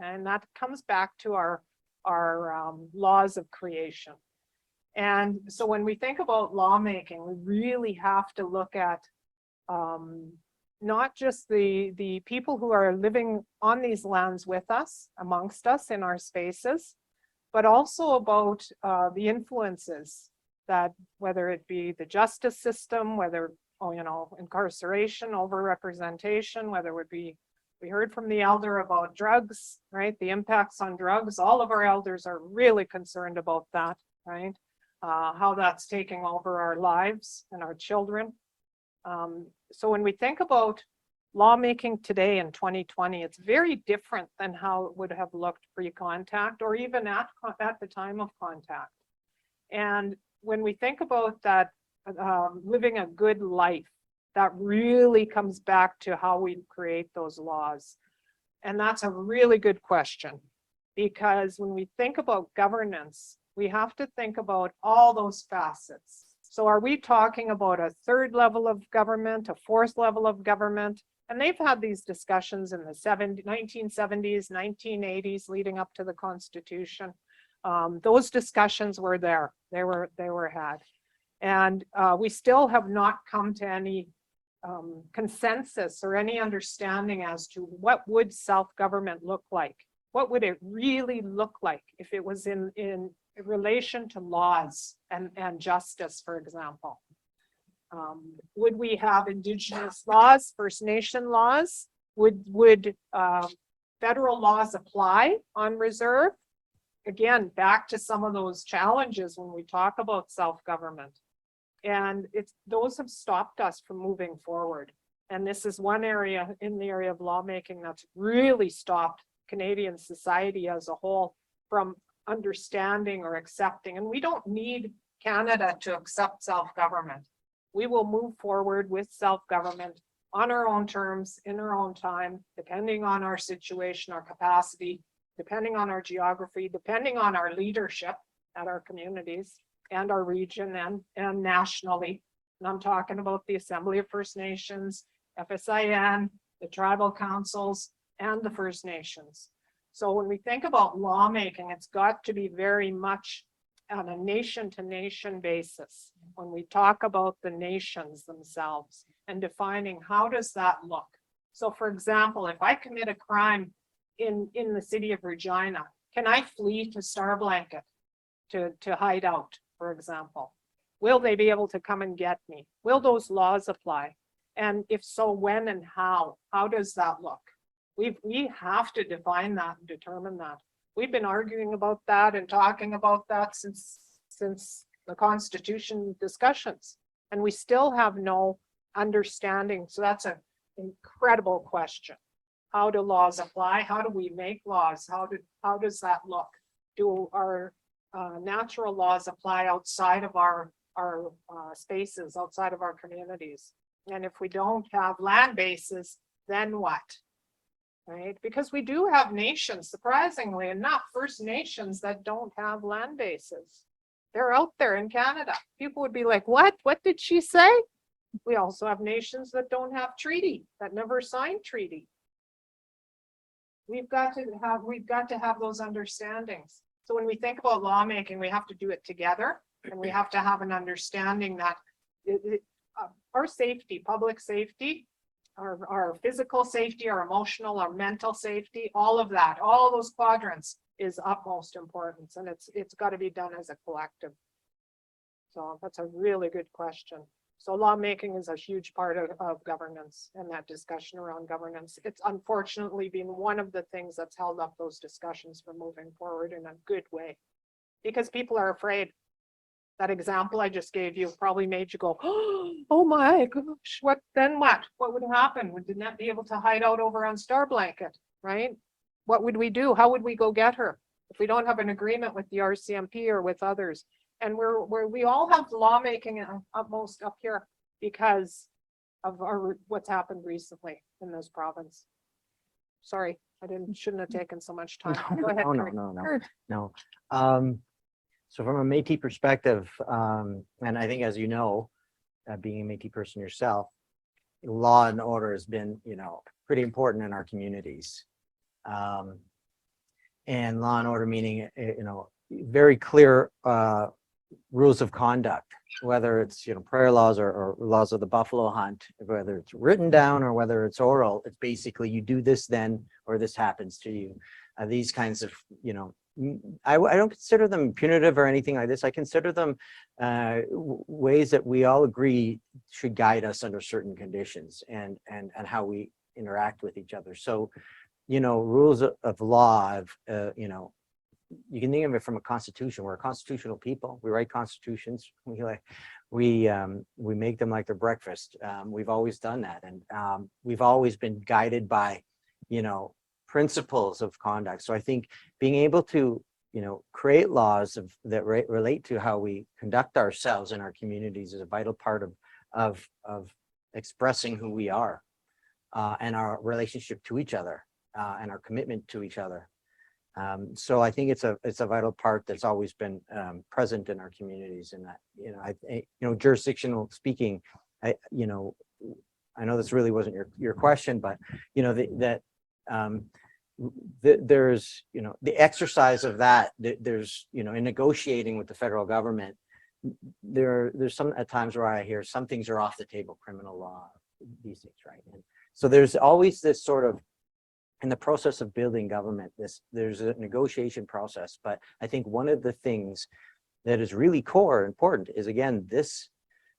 And that comes back to our laws of creation. And so when we think about lawmaking, we really have to look at not just the people who are living on these lands with us, amongst us in our spaces, but also about the influences that whether it be the justice system, whether, incarceration, overrepresentation, whether it would be, we heard from the elder about drugs, right? The impacts on drugs. All of our elders are really concerned about that, right? How that's taking over our lives and our children. So when we think about lawmaking today in 2020, it's very different than how it would have looked pre-contact or even at the time of contact. And when we think about that, living a good life, that really comes back to how we create those laws. And that's a really good question, because when we think about governance, we have to think about all those facets. So are we talking about a third level of government, a fourth level of government? And they've had these discussions in the 1970s, 1980s, leading up to the Constitution. Those discussions were there. They were had. And we still have not come to any consensus or any understanding as to what would self-government look like. What would it really look like if it was in relation to laws and justice, for example? Would we have Indigenous laws, First Nation laws? Would federal laws apply on reserve? Again, back to some of those challenges when we talk about self-government. And those have stopped us from moving forward. And this is one area in the area of lawmaking that's really stopped Canadian society as a whole from understanding or accepting. And we don't need Canada to accept self-government. We will move forward with self-government on our own terms, in our own time, depending on our situation, our capacity, depending on our geography, depending on our leadership at our communities and our region and nationally. And I'm talking about the Assembly of First Nations, FSIN, the tribal councils, and the First Nations. So when we think about lawmaking, it's got to be very much on a nation-to-nation basis. When we talk about the nations themselves and defining how does that look. So for example, if I commit a crime in the city of Regina, can I flee to Starblanket to hide out, for example? Will they be able to come and get me? Will those laws apply? And if so, when and how? How does that look? We have to define that and determine that. We've been arguing about that and talking about that since the Constitution discussions, and we still have no understanding. So that's an incredible question. How do laws apply? How do we make laws? How does that look? Do our natural laws apply outside of our spaces, outside of our communities? And if we don't have land bases, then what? Right? Because we do have nations, surprisingly enough, First Nations that don't have land bases. They're out there in Canada. People would be like, what? What did she say? We also have nations that don't have treaty, that never signed treaty. We've got to have those understandings. So when we think about lawmaking, we have to do it together, and we have to have an understanding that our safety, public safety, our physical safety, our emotional, our mental safety, all of that, all those quadrants is utmost importance, and it's got to be done as a collective. So that's a really good question. So lawmaking is a huge part of governance, and that discussion around governance. It's unfortunately been one of the things that's held up those discussions from moving forward in a good way, because people are afraid. That example I just gave you probably made you go, oh my gosh, what then what? What would happen? Would Danette be able to hide out over on Starblanket, right? What would we do? How would we go get her if we don't have an agreement with the RCMP or with others? And we all have lawmaking utmost up here because of what's happened recently in this province. Sorry, shouldn't have taken so much time. Go ahead. No. So from a Métis perspective, and I think, as you know, being a Métis person yourself, law and order has been, pretty important in our communities. And law and order meaning, very clear rules of conduct, whether it's, prayer laws or laws of the buffalo hunt, whether it's written down or whether it's oral. It's basically you do this then, or this happens to you. These kinds of, I don't consider them punitive or anything like this. I consider them ways that we all agree should guide us under certain conditions and how we interact with each other. So, you know, rules of law, you know, you can think of it from a constitution. We're a constitutional people. We write constitutions. We make them like their breakfast. We've always done that, and we've always been guided by, you know, principles of conduct. So I think being able to, you know, create laws that relate to how we conduct ourselves in our communities is a vital part of expressing who we are and our relationship to each other and our commitment to each other. So I think it's a vital part that's always been present in our communities. And that, you know, you know, jurisdictional speaking, you know, I know this really wasn't your question, but you know there's, you know, the exercise of that. There's, you know, in negotiating with the federal government, there's some at times where I hear some things are off the table, criminal law, these things, right? And so there's always this sort of, in the process of building government, there's a negotiation process. But I think one of the things that is really core important is, again, this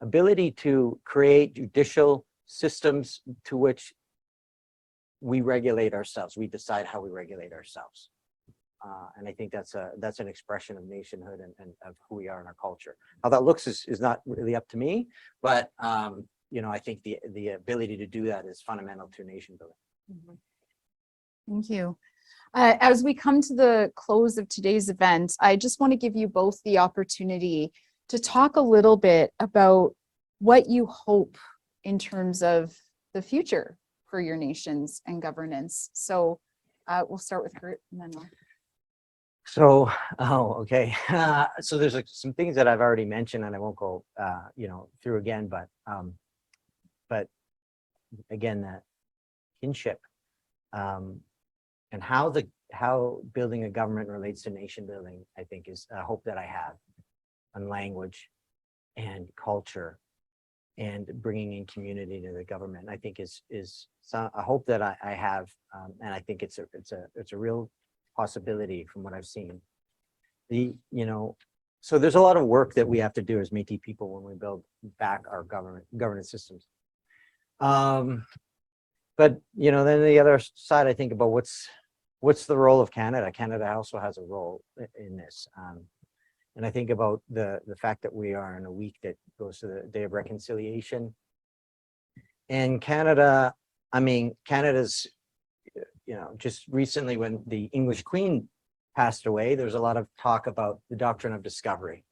ability to create judicial systems to which we regulate ourselves. We decide how we regulate ourselves. And I think that's an expression of nationhood and of who we are in our culture. How that looks is not really up to me, but you know, I think the ability to do that is fundamental to nation building. Mm-hmm. Thank you. As we come to the close of today's event, I just want to give you both the opportunity to talk a little bit about what you hope in terms of the future for your nations and governance. So we'll start with Kurt and then I'll... So, okay. So there's some things that I've already mentioned, and I won't go, you know, through again. But again, that kinship and how building a government relates to nation building, I think, is a hope that I have on language and culture and bringing in community to the government. I think is a hope that I have, and I think it's a real possibility from what I've seen. You know, so there's a lot of work that we have to do as Métis people when we build back our governance systems. But you know, then the other side, I think about what's the role of Canada. Canada also has a role in this, and I think about the fact that we are in a week that goes to the Day of Reconciliation. And Canada, I mean, Canada's, you know, just recently when the English Queen passed away, there was a lot of talk about the doctrine of discovery,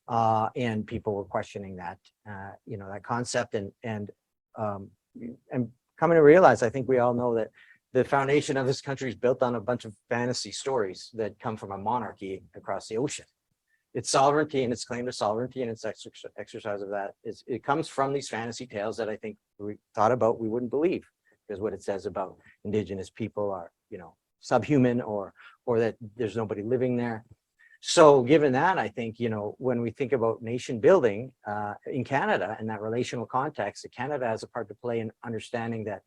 and people were questioning that, you know, that concept, and coming to realize, I think we all know that the foundation of this country is built on a bunch of fantasy stories that come from a monarchy across the ocean. Its sovereignty and its claim to sovereignty and its exercise of that it comes from these fantasy tales that I think we thought about we wouldn't believe, because what it says about Indigenous people are, you know, subhuman, or that there's nobody living there. So given that, I think, you know, when we think about nation building in Canada in that relational context, that Canada has a part to play in understanding that,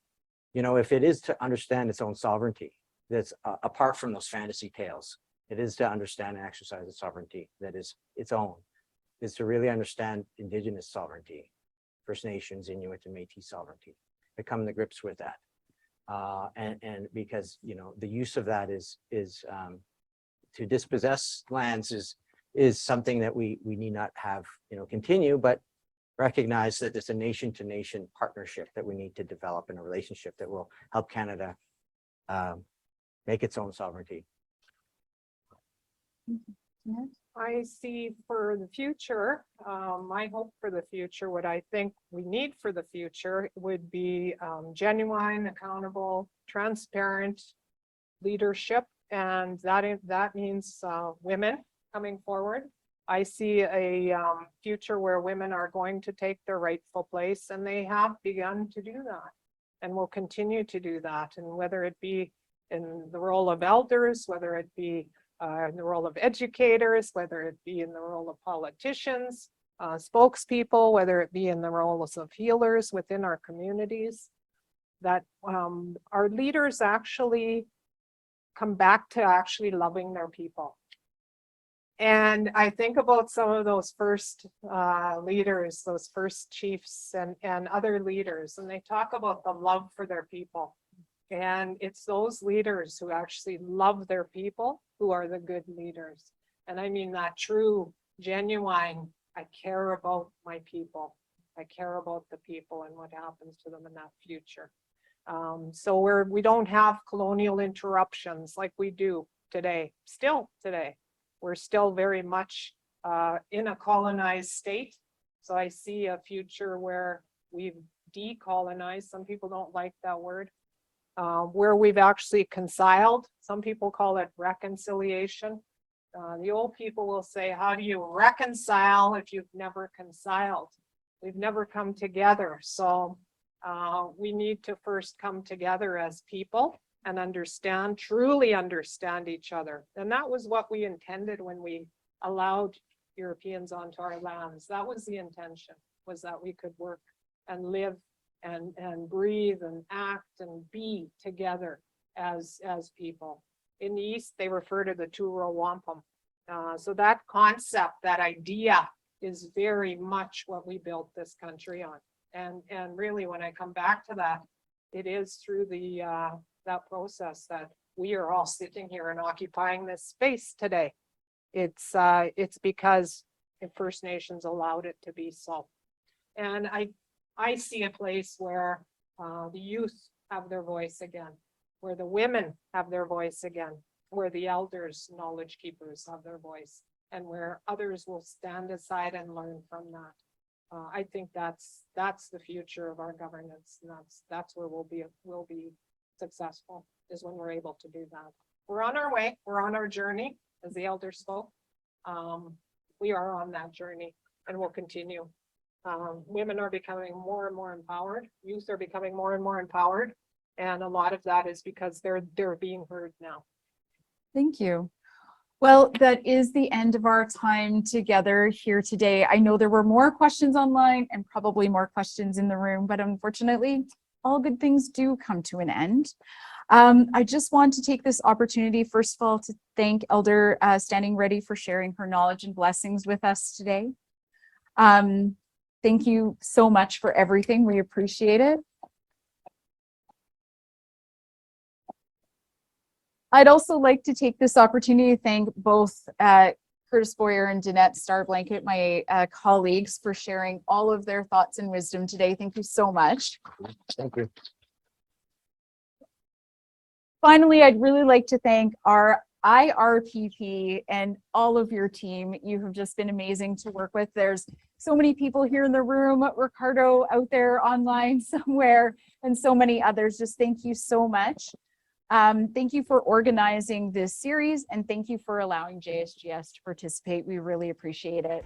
you know, if it is to understand its own sovereignty, that's apart from those fantasy tales, it is to understand and exercise its sovereignty that is its own, is to really understand Indigenous sovereignty, First Nations, Inuit, and Métis sovereignty, to come to grips with that. And because, you know, the use of that is to dispossess lands is something that we need not have, you know, continue, but recognize that it's a nation to nation partnership that we need to develop in a relationship that will help Canada make its own sovereignty. I see for the future, my hope for the future, what I think we need for the future would be genuine, accountable, transparent leadership. And that means women coming forward. I see a future where women are going to take their rightful place, and they have begun to do that and will continue to do that. And whether it be in the role of elders, whether it be in the role of educators, whether it be in the role of politicians, spokespeople, whether it be in the roles of healers within our communities, that our leaders actually come back to actually loving their people. And I think about some of those first leaders, those first chiefs and other leaders, and they talk about the love for their people. And it's those leaders who actually love their people who are the good leaders. And I mean that true, genuine, I care about my people. I care about the people and what happens to them in that future. So we don't have colonial interruptions like we do today, still today. We're still very much in a colonized state. So I see a future where we've decolonized. Some people don't like that word. Where we've actually conciled. Some people call it reconciliation. The old people will say, how do you reconcile if you've never conciled? We've never come together. So we need to first come together as people and understand, truly understand each other. And that was what we intended when we allowed Europeans onto our lands. That was the intention, was that we could work and live and breathe and act and be together as people. In the East, they refer to the Turo Wampum. So that concept, that idea is very much what we built this country on. And really, when I come back to that, it is through that process that we are all sitting here and occupying this space today. It's because the First Nations allowed it to be so. And I see a place where the youth have their voice again, where the women have their voice again, where the elders, knowledge keepers have their voice, and where others will stand aside and learn from that. I think that's the future of our governance, and that's where we'll be successful, is when we're able to do that. We're on our way, we're on our journey, as the elder spoke. We are on that journey, and we'll continue. Women are becoming more and more empowered. Youth are becoming more and more empowered. And a lot of that is because they're being heard now. Thank you. Well, that is the end of our time together here today. I know there were more questions online and probably more questions in the room, but unfortunately, all good things do come to an end. I just want to take this opportunity, first of all, to thank Elder Standing Ready for sharing her knowledge and blessings with us today. Thank you so much for everything. We appreciate it. I'd also like to take this opportunity to thank both Kurtis Boyer and Danette Starblanket, my colleagues, for sharing all of their thoughts and wisdom today. Thank you so much. Thank you. Finally, I'd really like to thank our IRPP and all of your team. You have just been amazing to work with. There's so many people here in the room, Ricardo out there online somewhere, and so many others. Just thank you so much. Thank you for organizing this series, and thank you for allowing JSGS to participate. We really appreciate it.